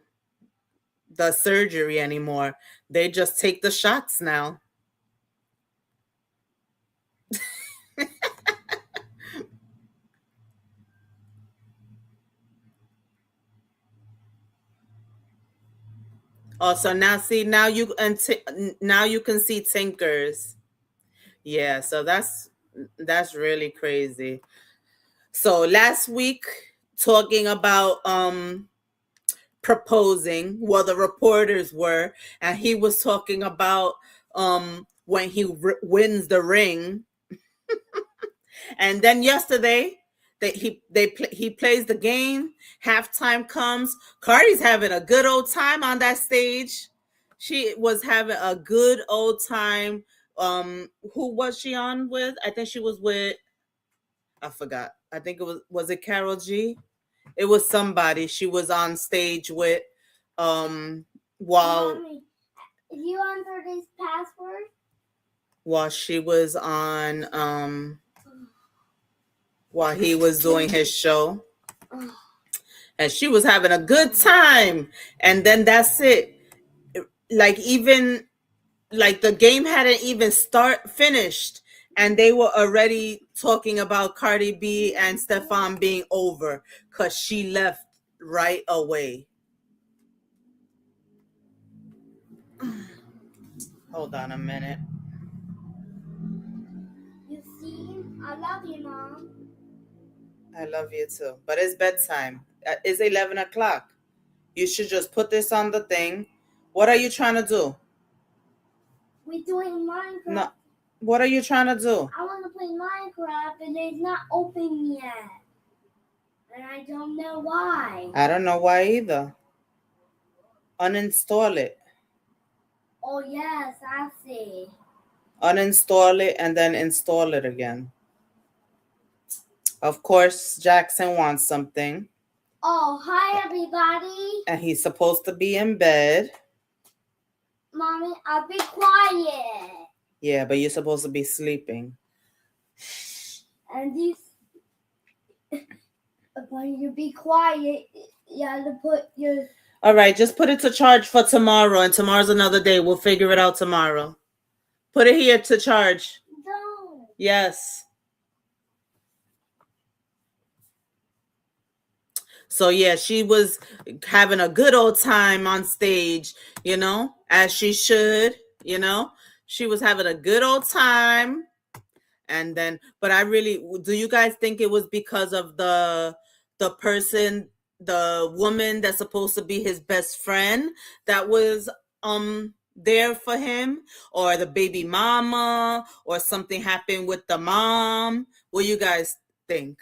the surgery anymore. They just take the shots now. Oh, so now see now you can see Tinkers. Yeah, so that's really crazy. So last week talking about proposing, well the reporters were, and he was talking about when he wins the ring, and then yesterday he plays the game. Halftime comes. Cardi's having a good old time on that stage. She was having a good old time. Who was she on with? I think she was with, I forgot. I think it was it Carol G? It was somebody she was on stage with. While Mommy, if you enter this password, while she was on while he was doing his show, and she was having a good time, and then that's it. Like even like the game hadn't even finished, and they were already talking about Cardi B and Stefon being over because she left right away. Hold on a minute. you see, I love you, Mom. I love you too, but it's bedtime. It's 11 o'clock. You should just put this on the thing. What are you trying to do? We're doing Minecraft. No. What are you trying to do? I want to play Minecraft, and it's not open yet. And I don't know why. I don't know why either. Uninstall it. Oh, yes, I see. Uninstall it and then install it again. Of course, Jackson wants something. Oh, hi, everybody. And he's supposed to be in bed. Mommy, I'll be quiet. Yeah, but you're supposed to be sleeping. And these, when you be quiet, you have to put your... All right, just put it to charge for tomorrow, and tomorrow's another day. We'll figure it out tomorrow. Put it here to charge. No. Yes. So yeah, she was having a good old time on stage, as she should, She was having a good old time. And then, but do you guys think it was because of the woman that's supposed to be his best friend that was there for him, or the baby mama, or something happened with the mom? What do you guys think?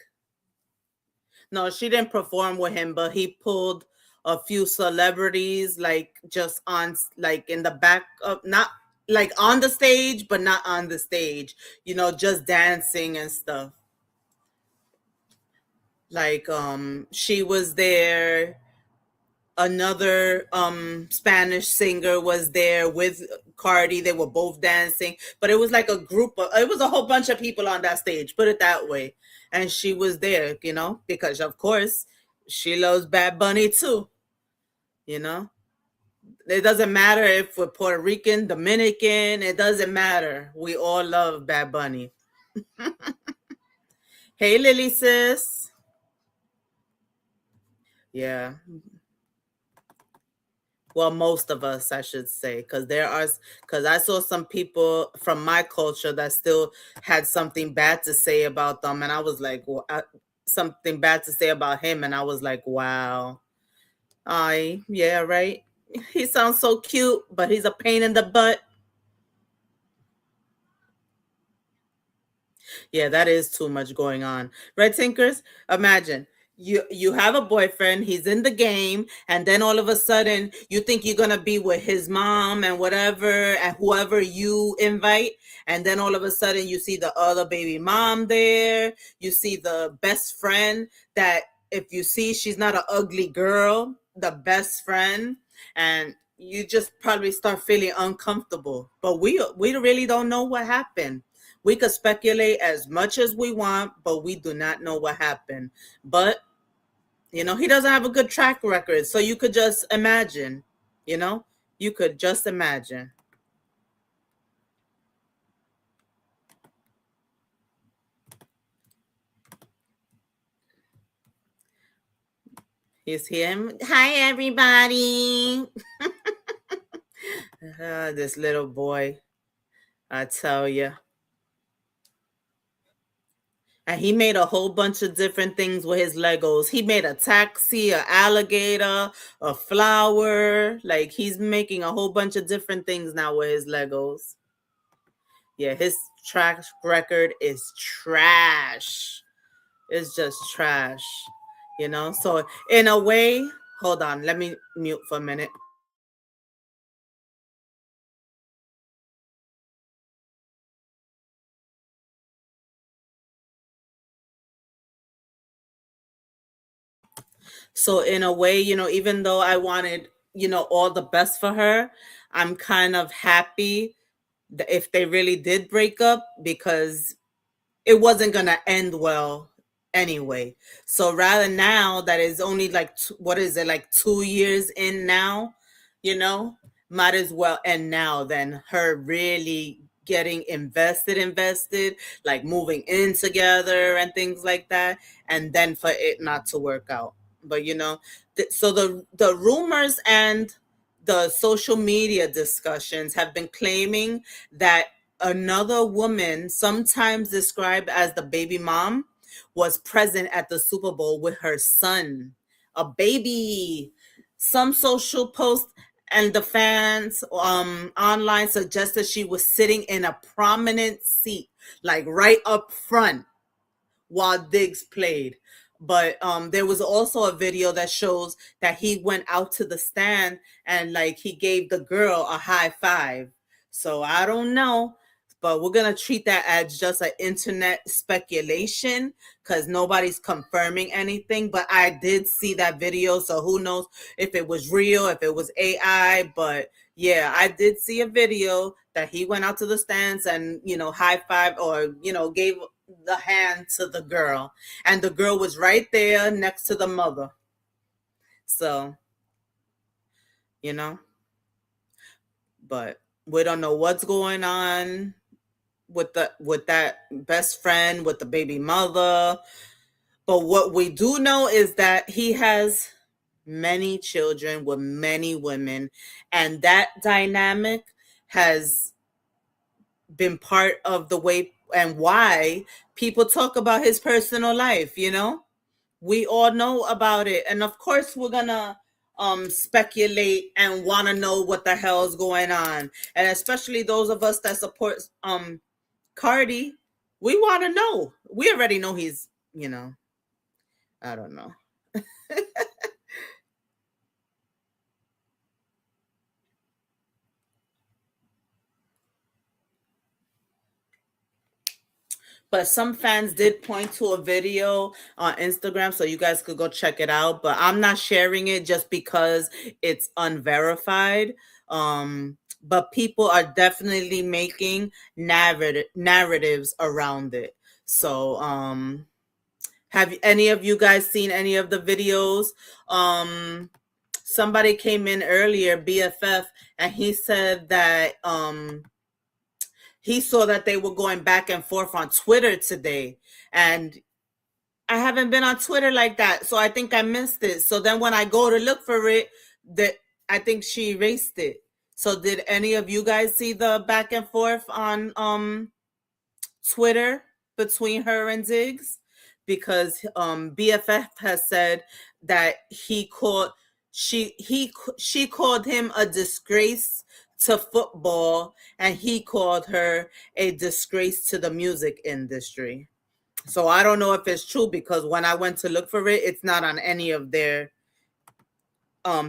No, she didn't perform with him, but he pulled a few celebrities, like just on, like in the back of, not like on the stage, but not on the stage, just dancing and stuff. Like, she was there. Another Spanish singer was there with Cardi. They were both dancing, but it was like it was a whole bunch of people on that stage, put it that way. And she was there, because of course she loves Bad Bunny too. It doesn't matter if we're Puerto Rican, Dominican, it doesn't matter. We all love Bad Bunny. Hey, Lily sis. Yeah. Well, most of us, I should say, because I saw some people from my culture that still had something bad to say about them, and I was like, something bad to say about him, and I was like, wow, yeah, right. He sounds so cute, but he's a pain in the butt. Yeah, that is too much going on. Right, Tinkers? Imagine you have a boyfriend, he's in the game, and then all of a sudden you think you're gonna be with his mom and whatever and whoever you invite, and then all of a sudden you see the other baby mom there, you see the best friend that if you see she's not an ugly girl, the best friend, and you just probably start feeling uncomfortable. But we really don't know what happened. We could speculate as much as we want, but we do not know what happened. But he doesn't have a good track record, so you could just imagine. You know, you could just imagine. He's him. Hi, everybody. This little boy, I tell you. And he made a whole bunch of different things with his Legos. He made a taxi, an alligator, a flower. Like, he's making a whole bunch of different things now with his Legos. Yeah, his track record is trash. It's just trash. So in a way, hold on, let me mute for a minute. So in a way, even though I wanted, all the best for her, I'm kind of happy if they really did break up, because it wasn't gonna end well anyway. So rather, now that it's only like what is it, like 2 years in now, you know, might as well end now than her really getting invested, like moving in together and things like that, and then for it not to work out. But so the rumors and the social media discussions have been claiming that another woman, sometimes described as the baby mom, was present at the Super Bowl with her son, a baby. Some social posts and the fans online suggested she was sitting in a prominent seat, like right up front, while Diggs played. But there was also a video that shows that he went out to the stand and like he gave the girl a high five. So I don't know, but we're gonna treat that as just an internet speculation because nobody's confirming anything. But I did see that video, so who knows if it was real, if it was AI. But yeah, I did see a video that he went out to the stands and high five or gave the hand to the girl, and the girl was right there next to the mother. So you know but we don't know what's going on with that best friend, with the baby mother. But what we do know is that he has many children with many women, and that dynamic has been part of the way and why people talk about his personal life. We all know about it, and of course we're gonna speculate and want to know what the hell is going on, and especially those of us that support Cardi. We want to know. We already know he's, I don't know. But some fans did point to a video on Instagram, so you guys could go check it out. But I'm not sharing it just because it's unverified. But people are definitely making narratives around it. So, have any of you guys seen any of the videos? Somebody came in earlier, BFF, and he said that he saw that they were going back and forth on Twitter today. And I haven't been on Twitter like that, so I think I missed it. So then when I go to look for it, that I think she erased it. So did any of you guys see the back and forth on Twitter between her and Ziggs? Because BFF has said that she called him a disgrace to football, and he called her a disgrace to the music industry. So I don't know if it's true, because when I went to look for it, it's not on any of their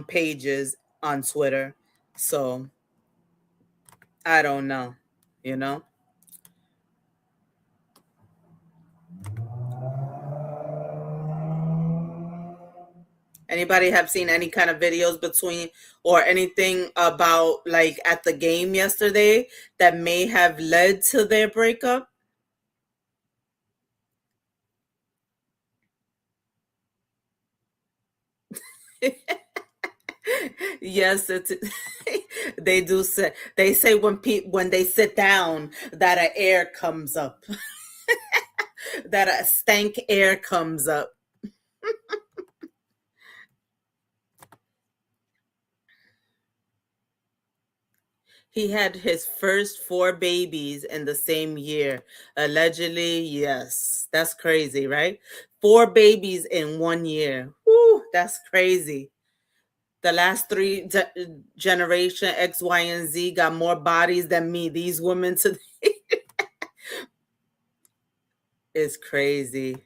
pages on Twitter. So I don't know, you know. Anybody have seen any kind of videos between or anything about like at the game yesterday that may have led to their breakup? Yes, it's they do say they say when they sit down that a air comes up, that a stank air comes up. He had his first four babies in the same year. Allegedly, yes. That's crazy, right? Four babies in 1 year. Whew, that's crazy. The last three generation X, Y, and Z got more bodies than me. These women today is crazy.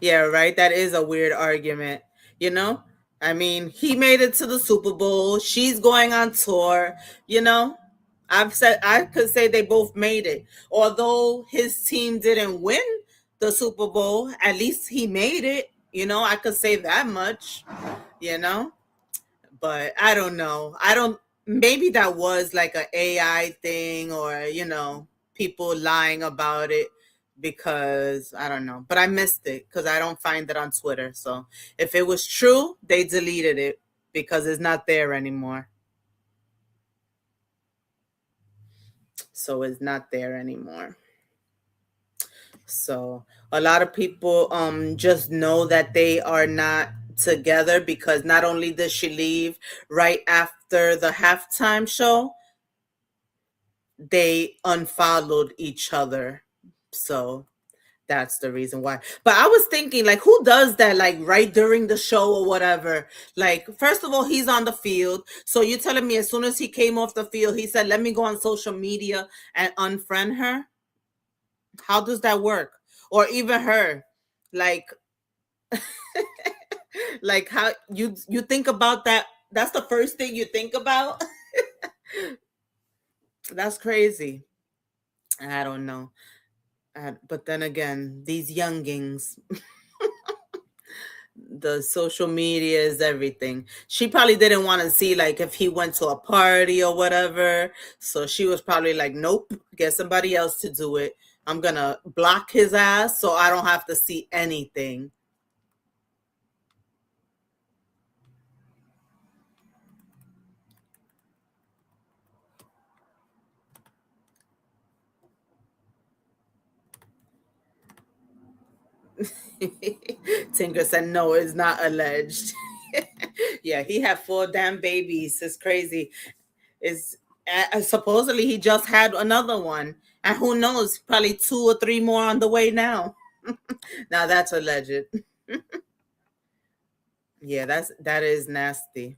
Yeah, right. That is a weird argument. You know, I mean, he made it to the Super Bowl. She's going on tour. You know, I've said I could say they both made it. Although his team didn't win the Super Bowl, at least he made it. You know, I could say that much. You know, but I don't know. I don't. Maybe that was like an AI thing, or people lying about it because I don't know. But I missed it because I don't find it on Twitter. So if it was true, they deleted it because it's not there anymore. So it's not there anymore. So a lot of people just know that they are not together because not only did she leave right after the halftime show, they unfollowed each other. So that's the reason why. But I was thinking, like, who does that, like, right during the show or whatever? Like, first of all, he's on the field. So you're telling me as soon as he came off the field, he said, let me go on social media and unfriend her? How does that work? Or even her. Like, like how you think about that? That's the first thing you think about? That's crazy. I don't know. But then again, these youngings, the social media is everything. She probably didn't want to see like if he went to a party or whatever. So she was probably like, nope, get somebody else to do it. I'm gonna block his ass so I don't have to see anything. Tinker said, no, it's not alleged. Yeah, he had four damn babies. It's crazy. Is Supposedly he just had another one, and who knows, probably two or three more on the way now. Now that's alleged. Yeah, that is nasty.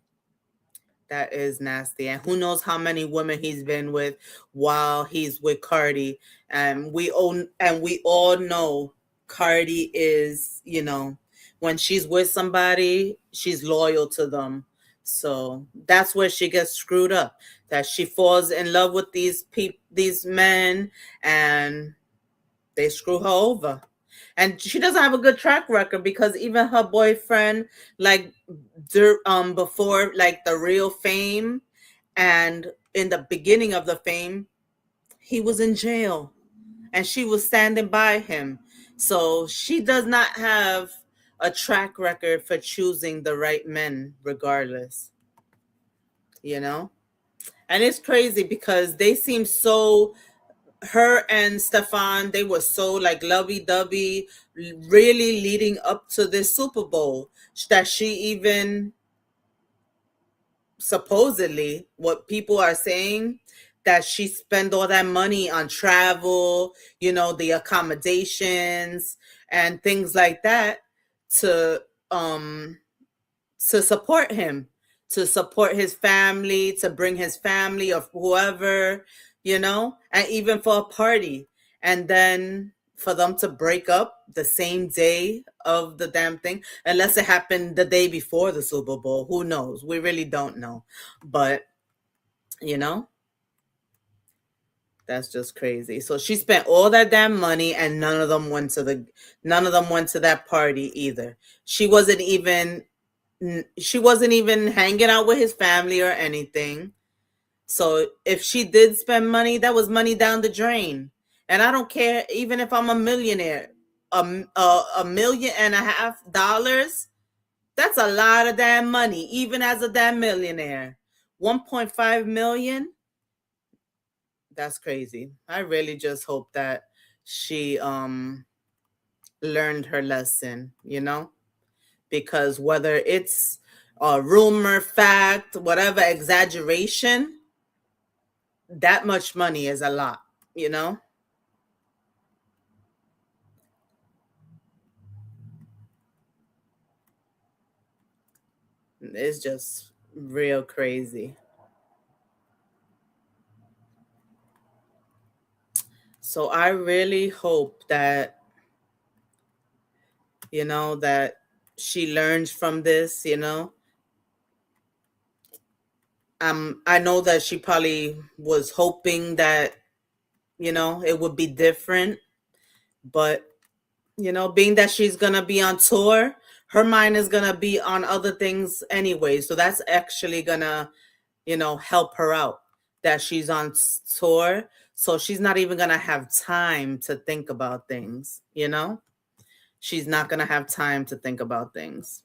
That is nasty. And who knows how many women he's been with while he's with Cardi. And we all know Cardi is, when she's with somebody, she's loyal to them. So that's where she gets screwed up. That she falls in love with these men, and they screw her over. And she doesn't have a good track record because even her boyfriend, like, before like the real fame and in the beginning of the fame, he was in jail and she was standing by him. So she does not have a track record for choosing the right men regardless, you know? And it's crazy because they seem so, her and Stefon, they were so like lovey-dovey, really leading up to this Super Bowl, that she even, supposedly, what people are saying, that she spent all that money on travel, the accommodations and things like that, to um to support him, to support his family, to bring his family or whoever, and even for a party. And then for them to break up the same day of the damn thing, unless it happened the day before the Super Bowl. Who knows? We really don't know. But, you know, That's just crazy. So she spent all that damn money and none of them went to that party either. She wasn't even she wasn't even hanging out with his family or anything. So if she did spend money, that was money down the drain. And I don't care even if I'm a millionaire. $1.5 million, that's a lot of damn money, even as a damn millionaire. 1.5 million, that's crazy. I really just hope that she learned her lesson, because whether it's a rumor, fact, whatever, exaggeration, that much money is a lot, you know? It's just real crazy. So I really hope that, that she learns from this, I know that she probably was hoping that, it would be different, but being that she's gonna be on tour, her mind is gonna be on other things anyway. So that's actually gonna, help her out that she's on tour. So she's not even gonna have time to think about things. She's not gonna have time to think about things.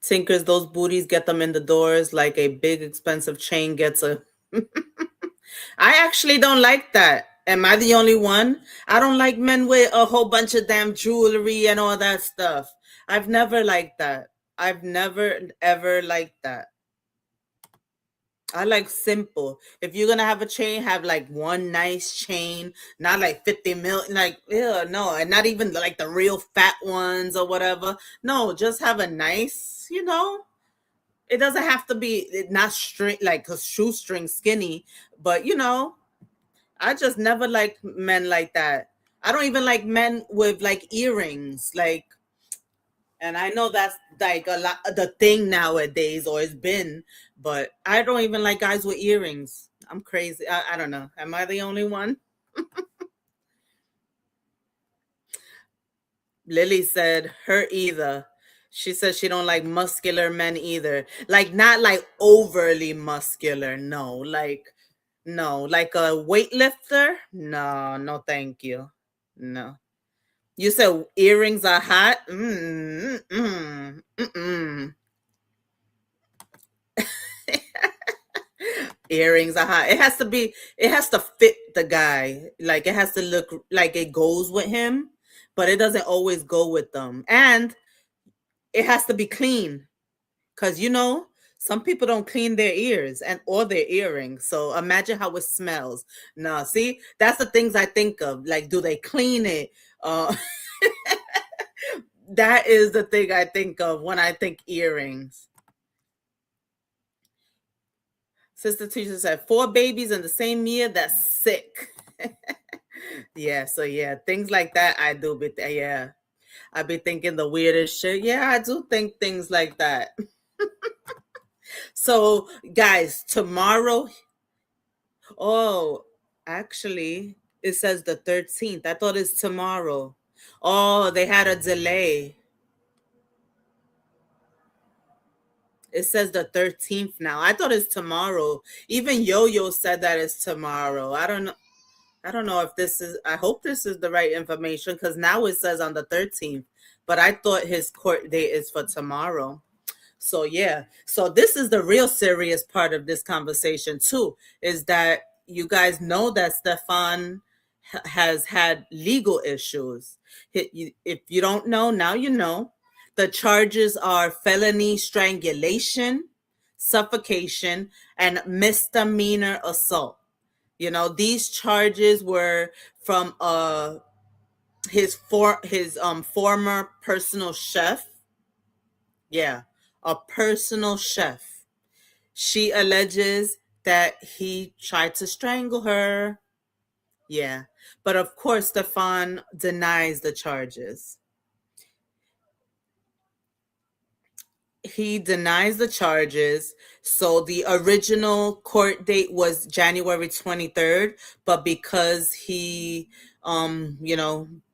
Tinkers, those booties get them in the doors like a big expensive chain gets a. I actually don't like that. Am I the only one? I don't like men with a whole bunch of damn jewelry and all that stuff. I've never liked that. I've never ever liked that. I like simple. If you're gonna have a chain, have like one nice chain, not like 50 mil, like, ew, no, and not even like the real fat ones or whatever. No, just have a nice. It doesn't have to be not string like a shoestring skinny, but I just never like men like that. I don't even like men with like earrings, like, and I know that's like a lot the thing nowadays, or it's been, but I don't even like guys with earrings. I'm crazy. I don't know. Am I the only one? Lily said her either. She said she don't like muscular men either. Like not like overly muscular. No, like a weightlifter. No, no, thank you. No. You said earrings are hot. Earrings are hot. It has to be. It has to fit the guy. Like it has to look like it goes with him, but it doesn't always go with them. And it has to be clean, because some people don't clean their ears and or their earrings. So imagine how it smells. No, see, that's the things I think of. Like, do they clean it? That is the thing I think of when I think earrings. Sister teacher said 4 babies in the same year. That's sick. Yeah, so yeah, things like that I do. But yeah, I be thinking the weirdest shit. Yeah, I do think things like that. So guys, tomorrow. Oh, actually, it says the 13th. I thought it's tomorrow. Oh, they had a delay. It says the 13th now. I thought it's tomorrow. Even Yo-Yo said that it's tomorrow. I don't know. I don't know if this is, I hope this is the right information, because now it says on the 13th, but I thought his court date is for tomorrow. So yeah, so this is the real serious part of this conversation too, is that you guys know that Stefon has had legal issues. If you don't know, now you know. The charges are felony strangulation, suffocation, and misdemeanor assault. These charges were from his former personal chef. Yeah, a personal chef. She alleges that he tried to strangle her. Yeah. But of course, Stefon denies the charges. he denies the charges. So the original court date was January 23rd, but because he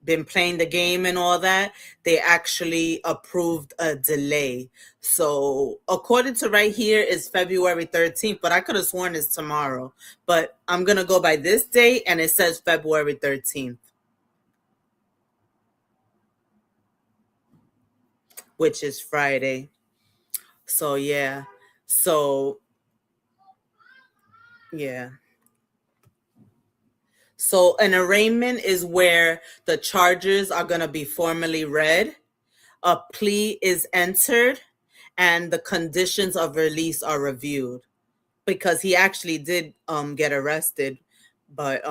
been playing the game and all that, they actually approved a delay. So according to right here is February 13th, but I could have sworn it's tomorrow. But I'm going to go by this date and it says February 13th, which is Friday. So yeah. So yeah. So an arraignment is where the charges are going to be formally read, a plea is entered, and the conditions of release are reviewed. Because he actually did get arrested, but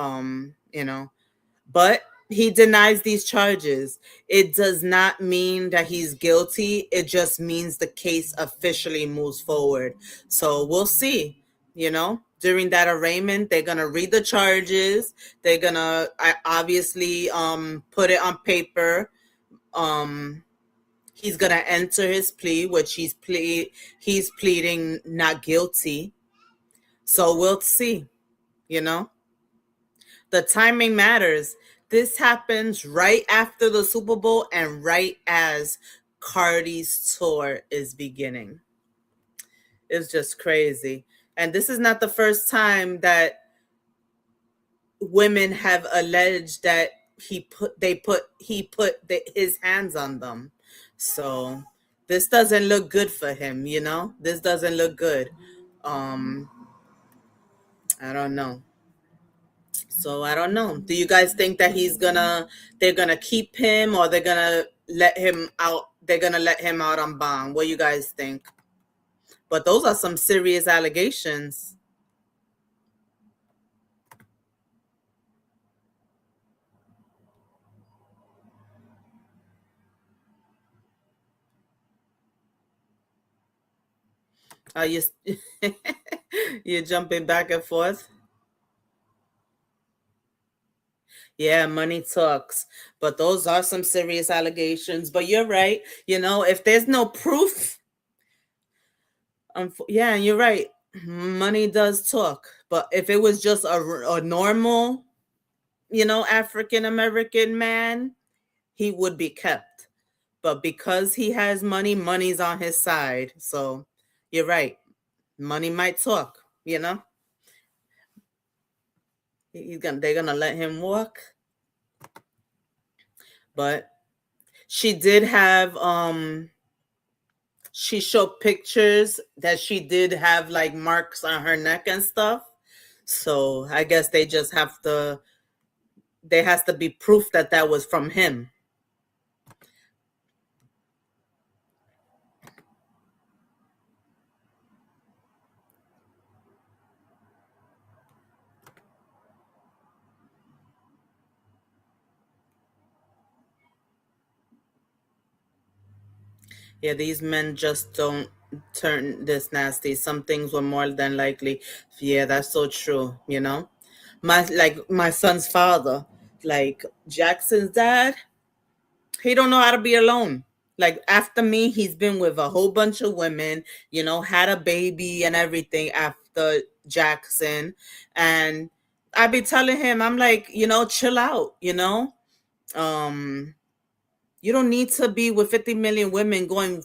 but he denies these charges. It does not mean that he's guilty. It just means the case officially moves forward. So we'll see. During that arraignment, they're gonna read the charges. They're gonna obviously put it on paper. Um, he's gonna enter his plea, which he's pleading not guilty. So we'll see. You know. The timing matters. This happens right after the Super Bowl and right as Cardi's tour is beginning. It's just crazy. And this is not the first time that women have alleged that he put his hands on them. So this doesn't look good for him, This doesn't look good. Um I don't know. So I don't know. Do you guys think that they're gonna keep him or they're gonna let him out? They're gonna let him out on bond. What do you guys think? But those are some serious allegations. Are you you're jumping back and forth? Yeah, money talks. But those are some serious allegations. But you're right. If there's no proof, yeah, you're right. Money does talk. But if it was just a normal, African American man, he would be kept. But because he has money, money's on his side. So you're right. Money might talk, they're gonna let him walk. But she did have she showed pictures that she did have like marks on her neck and stuff. So I guess there has to be proof that that was from him. Yeah, these men just don't turn this nasty. Some things were more than likely. Yeah, that's so true, My son's father, like Jackson's dad, he don't know how to be alone. Like after me, he's been with a whole bunch of women, had a baby and everything after Jackson. And I be telling him, I'm like, chill out, Um, you don't need to be with 50 million women going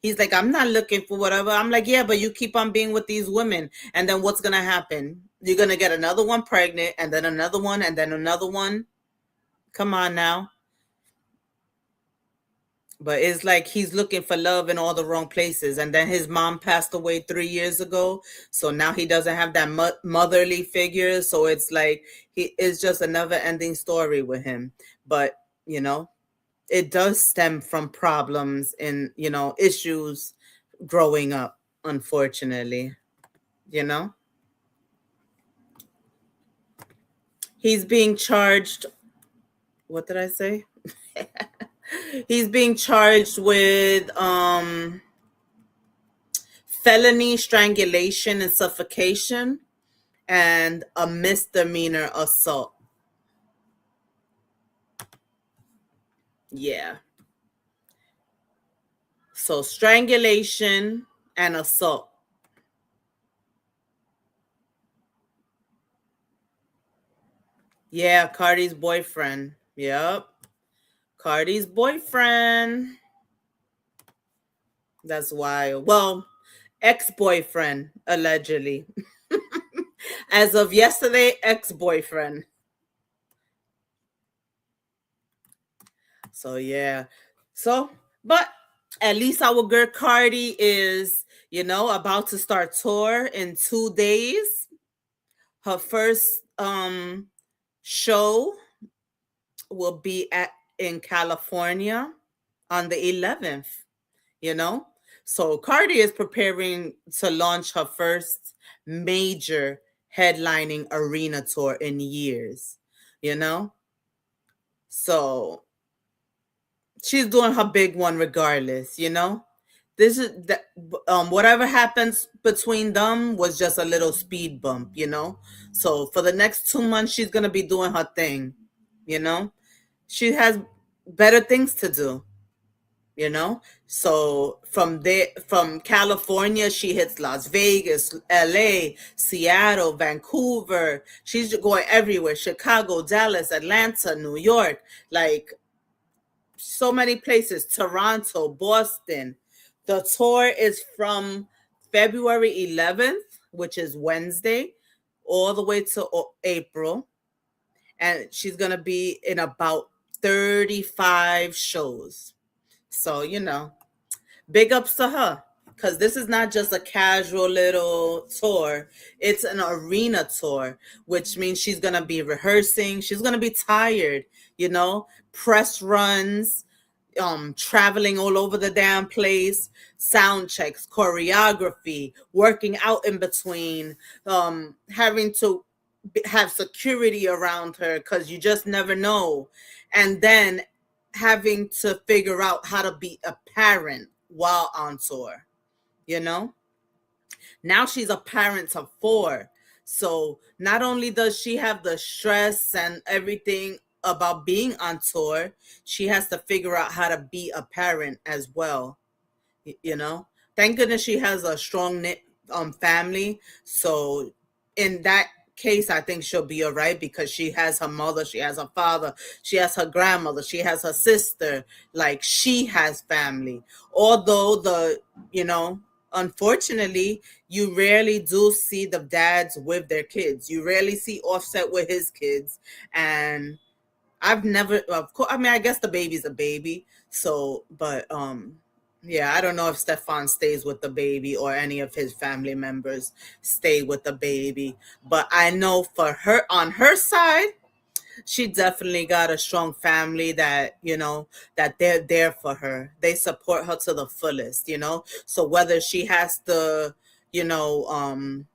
he's like, I'm not looking for whatever. I'm like, yeah, but you keep on being with these women. And then what's going to happen? You're going to get another one pregnant and then another one and then another one. Come on now. But it's like he's looking for love in all the wrong places. And then his mom passed away 3 years ago. So now he doesn't have that motherly figure. So it's like it's just a never ending story with him. But, it does stem from problems and issues growing up, unfortunately. you know he's being charged. What did I say? He's being charged with felony strangulation and suffocation and a misdemeanor assault. Yeah. So strangulation and assault. Yeah, Cardi's boyfriend. Yep. Cardi's boyfriend. That's wild. Well, ex-boyfriend, allegedly. As of yesterday, ex-boyfriend. So yeah. So, but at least our girl Cardi is, about to start tour in 2 days. Her first show will be at in California on the 11th, you know? So Cardi is preparing to launch her first major headlining arena tour in years, you know? So she's doing her big one regardless, you know? This is that whatever happens between them was just a little speed bump, you know? So for the next 2 months she's gonna be doing her thing, you know? She has better things to do, you know. So from there, from California, she hits Las Vegas, LA, Seattle, Vancouver. She's going everywhere: Chicago, Dallas, Atlanta, New York, like so many places, Toronto, Boston. The tour is from February 11th, which is Wednesday, all the way to April, and she's going to be in about 35 shows. So, big ups to her, because this is not just a casual little tour. It's an arena tour, which means she's going to be rehearsing. She's going to be tired, press runs, traveling all over the damn place, sound checks, choreography, working out in between, having to have security around her because you just never know. And then having to figure out how to be a parent while on tour, you know? Now she's a parent of 4. So not only does she have the stress and everything about being on tour, she has to figure out how to be a parent as well, you know. Thank goodness she has a strong knit family. So in that case, I think she'll be all right, because she has her mother, she has her father, she has her grandmother, she has her sister. Like, she has family. Although unfortunately, you rarely do see the dads with their kids. You rarely see Offset with his kids. And I've never, of course, I mean, I guess the baby's a baby. So, but yeah, I don't know if Stefon stays with the baby or any of his family members stay with the baby. But I know for her, on her side, she definitely got a strong family that, that they're there for her. They support her to the fullest, So whether she has to, you know,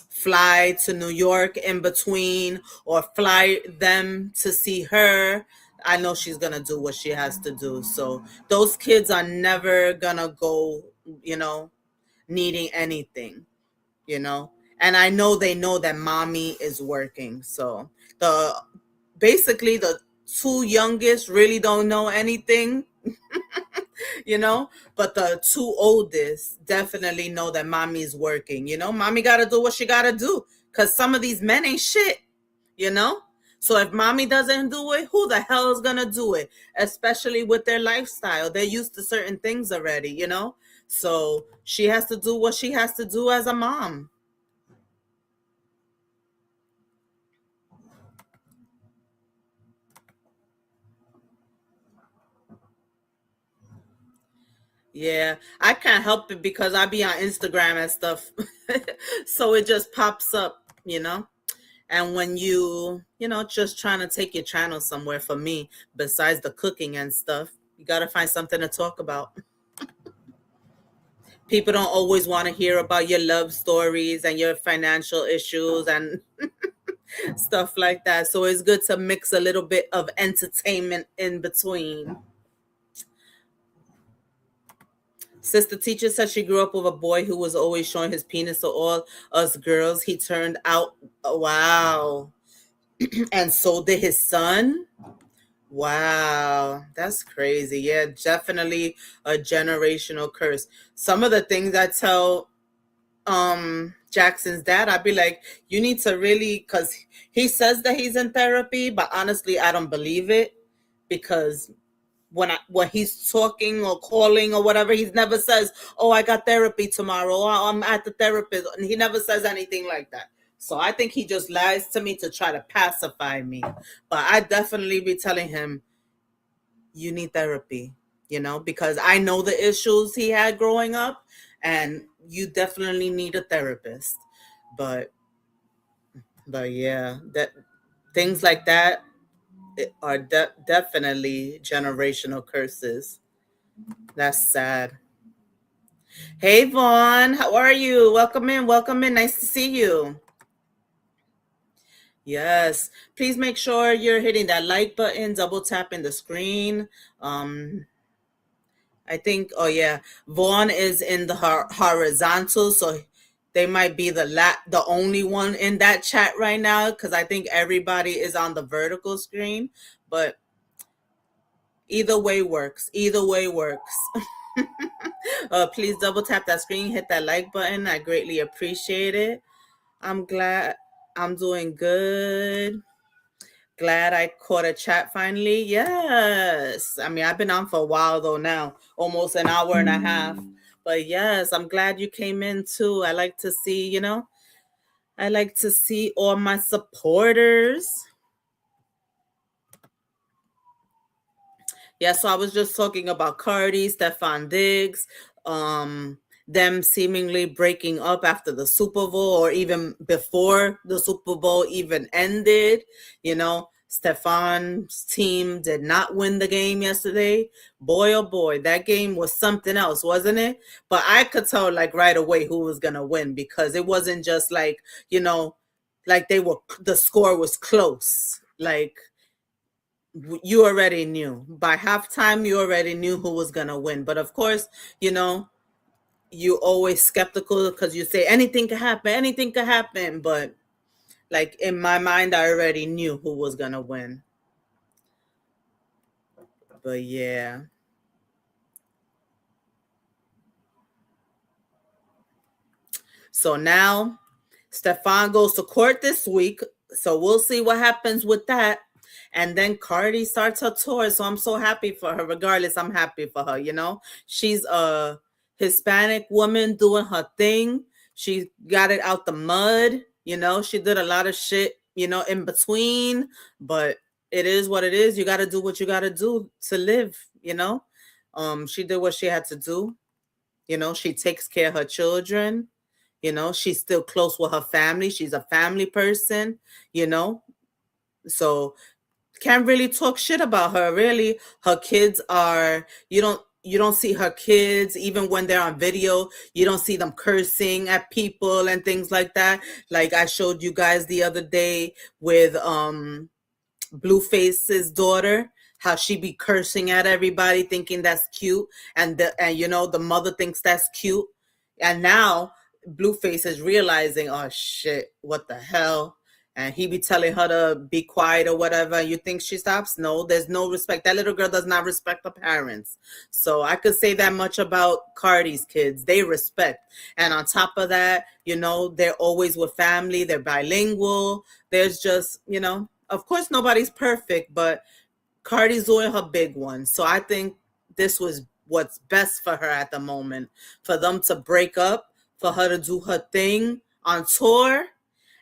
fly to New York in between, or fly them to see her, I know she's gonna do what she has to do. So those kids are never gonna go, needing anything, you know. And I know they know that mommy is working. So the basically the 2 youngest really don't know anything, but the 2 oldest definitely know that mommy's working. Mommy got to do what she got to do, because some of these men ain't shit, you know. So if mommy doesn't do it, who the hell is gonna do it? Especially with their lifestyle, they're used to certain things already, so she has to do what she has to do as a mom. Yeah, I can't help it because I be on Instagram and stuff. So it just pops up. And when just trying to take your channel somewhere, for me, besides the cooking and stuff, you got to find something to talk about. People don't always want to hear about your love stories and your financial issues and stuff like that. So it's good to mix a little bit of entertainment in between. Sister teacher said she grew up with a boy who was always showing his penis to all us girls. He turned out, wow. And so did his son. Wow, that's crazy. Yeah, definitely a generational curse. Some of the things I tell Jackson's dad, I'd be like, you need to really, because he says that he's in therapy, but honestly I don't believe it, because when he's talking or calling or whatever, he never says, "Oh, I got therapy tomorrow," or "I'm at the therapist," and he never says anything like that. So I think he just lies to me to try to pacify me. But I definitely be telling him, "You need therapy," because I know the issues he had growing up, and you definitely need a therapist. But yeah, that things like that are definitely generational curses. That's sad. Hey Vaughn, how are you? Welcome in, welcome in. Nice to see you. Yes, please make sure you're hitting that like button, double tapping the screen. Um, I think, oh yeah, Vaughn is in the horizontal, so they might be the only one in that chat right now, because I think everybody is on the vertical screen. But either way works. Either way works. Please double tap that screen, hit that like button. I greatly appreciate it. I'm glad I'm doing good. Glad I caught a chat finally. Yes. I mean, I've been on for a while though now, almost an hour and a half. But yes, I'm glad you came in too. I like to see, I like to see all my supporters. Yeah, so I was just talking about Cardi, Stefon Diggs, them seemingly breaking up after the Super Bowl, or even before the Super Bowl even ended. Stefan's team did not win the game yesterday. Boy, oh boy, that game was something else, wasn't it? But I could tell like right away who was gonna win, because it wasn't just like, like the score was close. Like, you already knew by halftime. You already knew who was gonna win. But of course, you know you always skeptical, because you say anything could happen, anything could happen. But like in my mind, I already knew who was gonna win. But yeah. So now Stefan goes to court this week. So we'll see what happens with that. And then Cardi starts her tour. So I'm so happy for her. Regardless, I'm happy for her. She's a Hispanic woman doing her thing. She got it out the mud. She did a lot of shit, in between. But it is what it is. You got to do what you got to do to live, She did what she had to do. She takes care of her children. She's still close with her family. She's a family person, you know. So can't really talk shit about her, really. Her kids are you don't see her kids, even when they're on video. You don't see them cursing at people and things like that. Like I showed you guys the other day with Blueface's daughter, how she be cursing at everybody, thinking that's cute, and the mother thinks that's cute, and now Blueface is realizing, oh shit, what the hell, and he be telling her to be quiet or whatever. You think she stops? No, there's no respect. That little girl does not respect the parents. So I could say that much about Cardi's kids. They respect, and on top of that, they're always with family. They're bilingual. There's just, of course, nobody's perfect, but Cardi's doing her big one. So I think this was what's best for her at the moment. For them to break up, for her to do her thing on tour,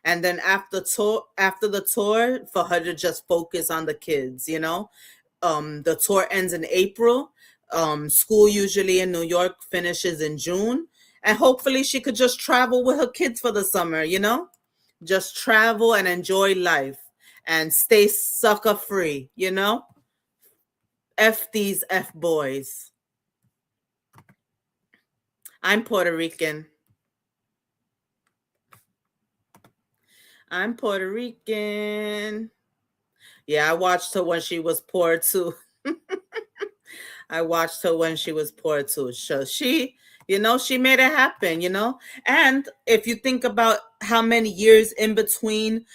and then after the tour, for her to just focus on the kids. The tour ends in April. School usually in New York finishes in June. And hopefully she could just travel with her kids for the summer. Just travel and enjoy life and stay sucker free. F these F boys. I'm Puerto Rican. I'm Puerto Rican. Yeah, I watched her when she was poor too. I watched her when she was poor too. So she made it happen. And if you think about how many years in between,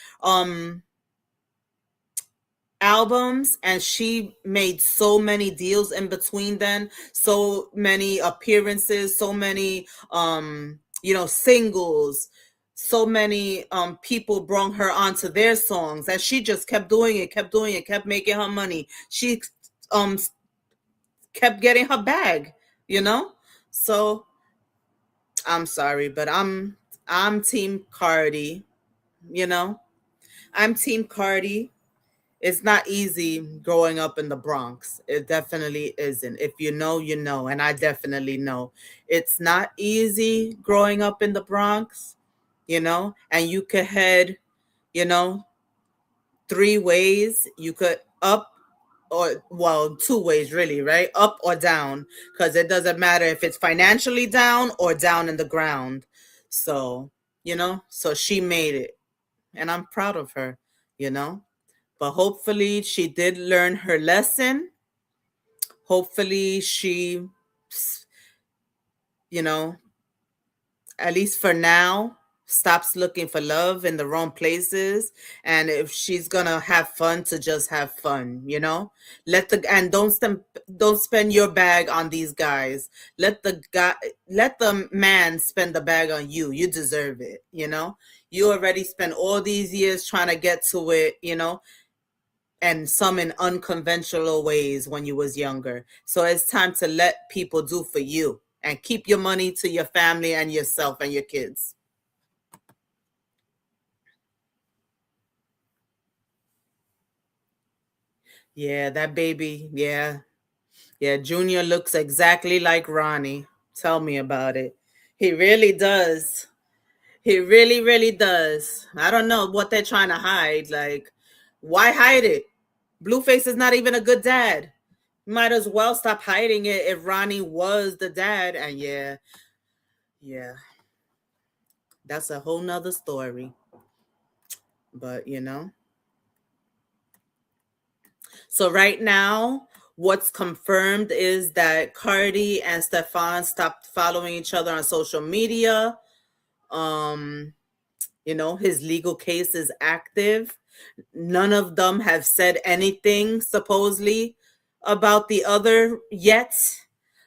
albums, and she made so many deals in between then, so many appearances, so many singles, so many people brought her onto their songs, and she just kept doing it, kept doing it, kept making her money. She um kept getting her bag, you know? So I'm sorry, but I'm team Cardi, you know? I'm team Cardi. It's not easy growing up in the Bronx. It definitely isn't. If you know, you know, and I definitely know. It's not easy growing up in the Bronx, and you could head, you know, three ways. You could up or, well, two ways really, right? Up or down, because it doesn't matter if it's financially down or down in the ground. So, so she made it, and I'm proud of her, you know. But hopefully she did learn her lesson. Hopefully she, you know, at least for now, stops looking for love in the wrong places. And if she's gonna have fun, to just have fun, and don't spend your bag on these guys. Let the man spend the bag on you. You deserve it. You already spent all these years trying to get to it. And some in unconventional ways when you was younger. So it's time to let people do for you and keep your money to your family and yourself and your kids. Yeah, that baby. Yeah. Yeah, Junior looks exactly like Ronnie. Tell me about it. He really does. He really, really does. I don't know what they're trying to hide. Like, why hide it? Blueface is not even a good dad. Might as well stop hiding it if Ronnie was the dad. And yeah, yeah, that's a whole nother story. But so right now, what's confirmed is that Cardi and Stefon stopped following each other on social media. Um, his legal case is active. None of them have said anything supposedly about the other yet.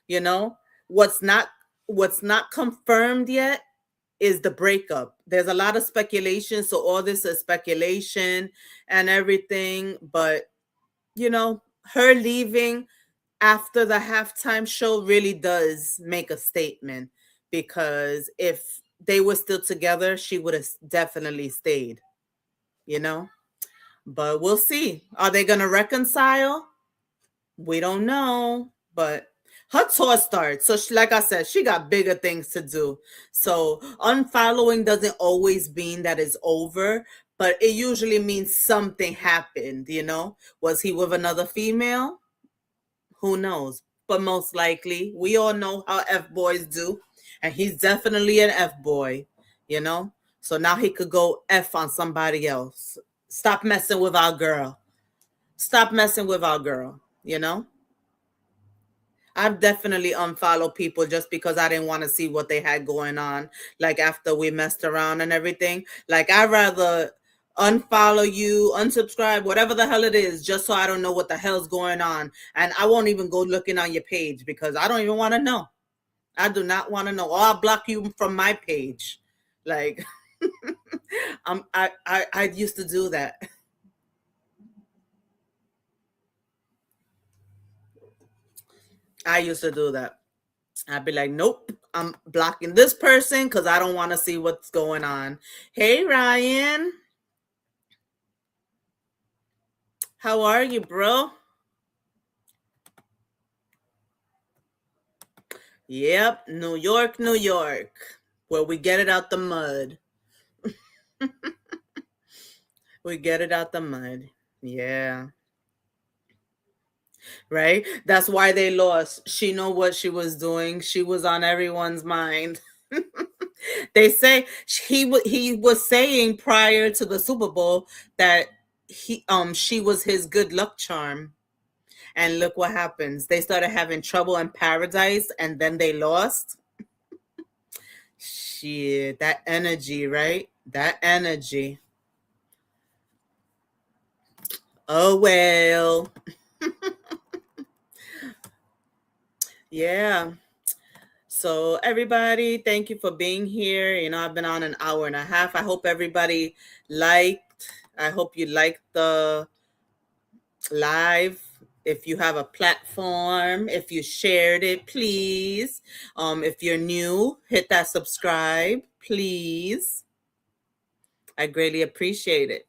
You know, what's not what's not confirmed yet is the breakup. There's a lot of speculation, so all this is speculation and everything, but her leaving after the halftime show really does make a statement, because if they were still together, she would have definitely stayed, you know? But we'll see. Are they going to reconcile? We don't know, but her tour starts. So, like I said, she got bigger things to do. So, unfollowing doesn't always mean that it's over, but it usually means something happened. Was he with another female? Who knows? But most likely, we all know how F boys do. And he's definitely an F boy, you know? So now he could go F on somebody else. Stop messing with our girl. Stop messing with our girl. I've definitely unfollowed people just because I didn't want to see what they had going on. Like after we messed around and everything. Like I'd rather unfollow you, unsubscribe, whatever the hell it is, just so I don't know what the hell's going on. And I won't even go looking on your page because I don't even want to know. I do not want to know. Or I'll block you from my page. Like I used to do that. I used to do that. I'd be like, nope, I'm blocking this person because I don't want to see what's going on. Hey, Ryan. How are you, bro? Yep, New York, New York, where we get it out the mud. We get it out the mud. Yeah, right? That's why they lost. She know what she was doing. She was on everyone's mind. They say he was saying prior to the Super Bowl that she was his good luck charm. And look what happens. They started having trouble in paradise and then they lost. Shit, that energy, right? That energy. Oh, well. Yeah. So, everybody, thank you for being here. I've been on an hour and a half. I hope everybody liked. I hope you liked the live. If you have a platform, if you shared it, please. If you're new, hit that subscribe, please. I greatly appreciate it.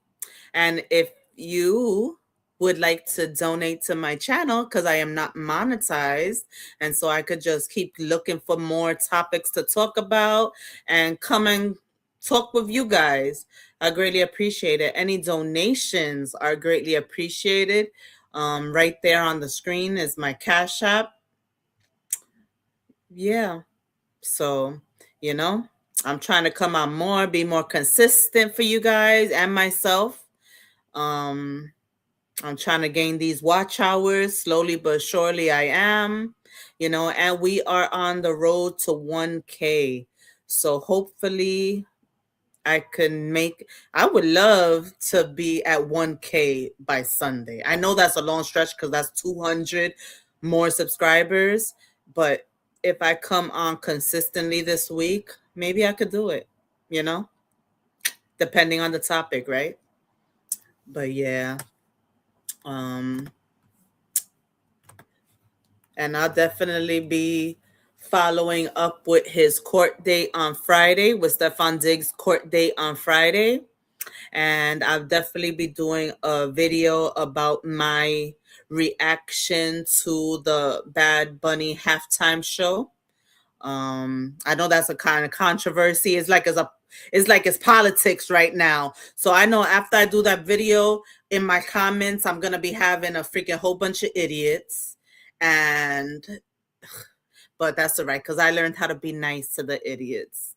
And if you would like to donate to my channel, because I am not monetized, and so I could just keep looking for more topics to talk about and come and talk with you guys, I greatly appreciate it. Any donations are greatly appreciated. Right there on the screen is my Cash App. Yeah. So, you know, I'm trying to come out more, be more consistent for you guys and myself. Um, I'm trying to gain these watch hours slowly but surely. I am, and we are on the road to 1K. So hopefully I can make, I would love to be at 1K by Sunday. I know that's a long stretch because that's 200 more subscribers. But if I come on consistently this week, maybe I could do it, you know, depending on the topic, right? But yeah. Um, and I'll definitely be following up with his court date on Friday, with Stefon Diggs' court date on Friday. And I'll definitely be doing a video about my reaction to the Bad Bunny halftime show. I know that's a kind of controversy. It's like it's politics right now. So I know after I do that video, in my comments, I'm gonna be having a freaking whole bunch of idiots. And but that's all right, because I learned how to be nice to the idiots,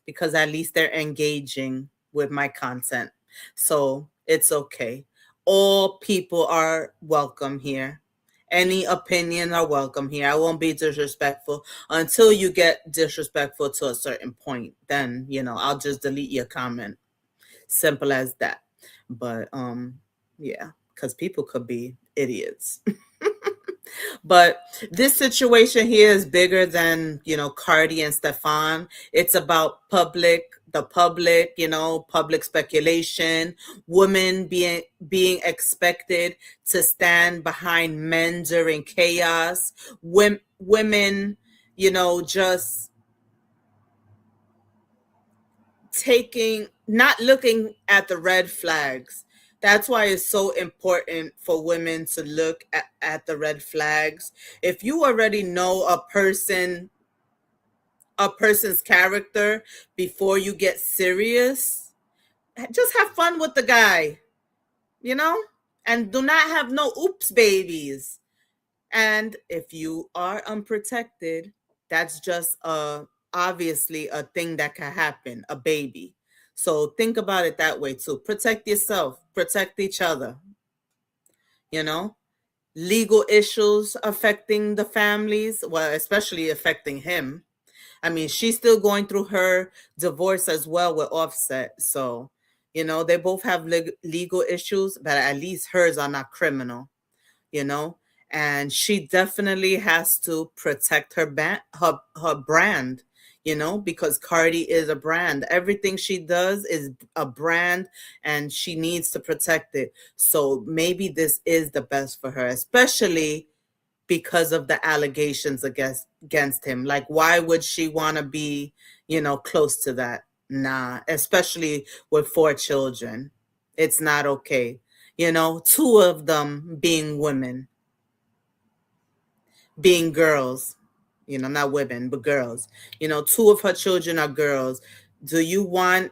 because at least they're engaging with my content. So it's okay. All people are welcome here. Any opinion are welcome here. I won't be disrespectful until you get disrespectful to a certain point. Then, I'll just delete your comment. Simple as that. But yeah, because people could be idiots. But this situation here is bigger than, Cardi and Stefon. It's about the public, public speculation, women being expected to stand behind men during chaos, women, just not looking at the red flags. That's why it's so important for women to look at the red flags. If you already know a person's character before you get serious, just have fun with the guy, you know? And do not have no oops babies. And if you are unprotected, that's just obviously a thing that can happen, a baby. So think about it that way too. Protect yourself, protect each other, you know? Legal issues affecting the families, well, especially affecting him. I mean, she's still going through her divorce as well with Offset. So, they both have legal issues, but at least hers are not criminal, you know? And she definitely has to protect her brand, because Cardi is a brand. Everything she does is a brand, and she needs to protect it. So maybe this is the best for her, especially because of the allegations against him. Like, why would she want to be, close to that? Nah, especially with 4 children. It's not okay. Two of them being women, being girls, not women, but girls. Two of her children are girls. Do you want,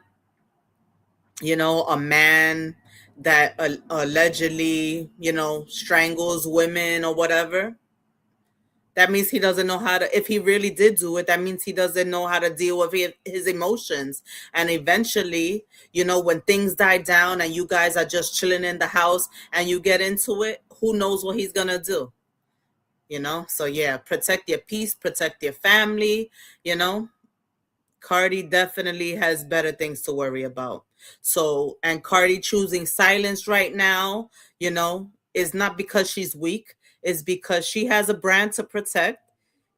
a man that allegedly, strangles women or whatever? That means he doesn't know how to, if he really did do it, that means he doesn't know how to deal with his emotions. And eventually, when things die down and you guys are just chilling in the house and you get into it, who knows what he's going to do? So yeah, protect your peace, protect your family, you know, Cardi definitely has better things to worry about. So, and Cardi choosing silence right now, is not because she's weak, it's because she has a brand to protect,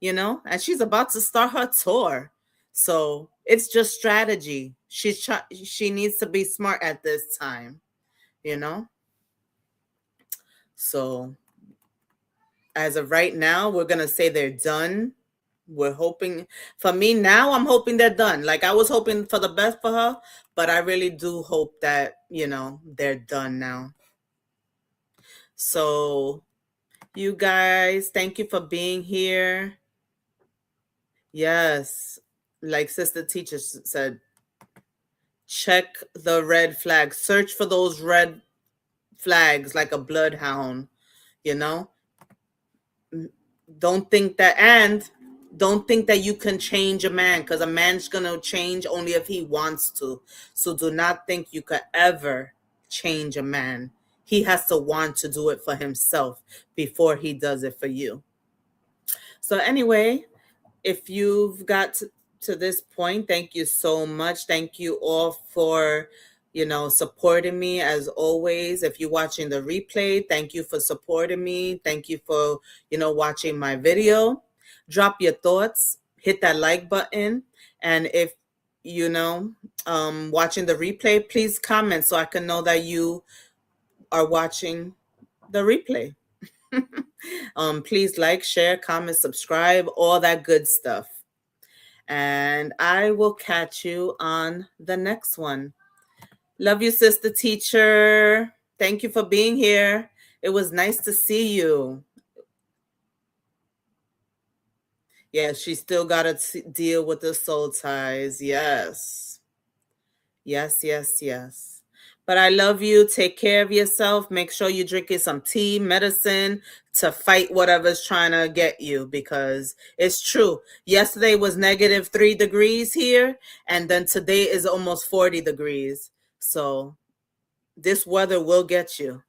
and she's about to start her tour. So, it's just strategy. She needs to be smart at this time, you know? So, as of right now, we're going to say they're done. We're hoping, for me now, I'm hoping they're done. Like, I was hoping for the best for her, but I really do hope that, they're done now. So, you guys, thank you for being here. Yes, like Sister Teacher said, check the red flags, search for those red flags like a bloodhound, you know? Don't think that, and don't think that you can change a man, because a man's gonna change only if he wants to. So do not think you could ever change a man. He has to want to do it for himself before he does it for you. So anyway, if you've got to this point, thank you so much. Thank you all for, supporting me as always. If you're watching the replay, thank you for supporting me. Thank you for, watching my video. Drop your thoughts, hit that like button. And if, watching the replay, please comment so I can know that you are watching the replay. Please like, share, comment, subscribe, all that good stuff. And I will catch you on the next one. Love you, Sister Teacher. Thank you for being here. It was nice to see you. Yeah, she still got to deal with the soul ties. Yes. Yes, yes, yes. But I love you. Take care of yourself. Make sure you're drinking some tea, medicine to fight whatever's trying to get you, because it's true. Yesterday was -3 degrees here, and then today is almost 40 degrees. So this weather will get you.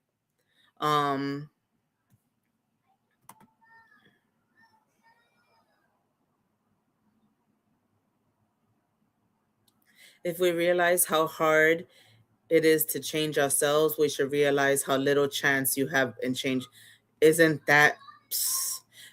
If we realize how hard it is to change ourselves, we should realize how little chance you have in change. Isn't that,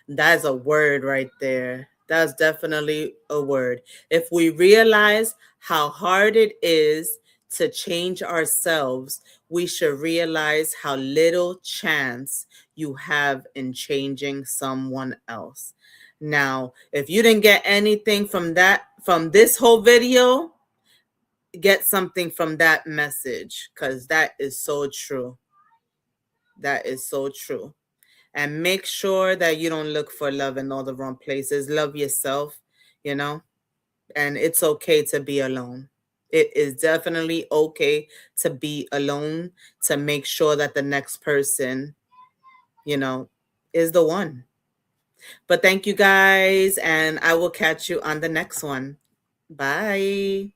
that's a word right there. That's definitely a word. If we realize how hard it is to change ourselves, we should realize how little chance you have in changing someone else. Now, if you didn't get anything from this whole video, get something from that message, because that is so true. That is so true. And make sure that you don't look for love in all the wrong places. Love yourself, and it's okay to be alone. It is definitely okay to be alone, to make sure that the next person, is the one. But thank you guys, and I will catch you on the next one. Bye.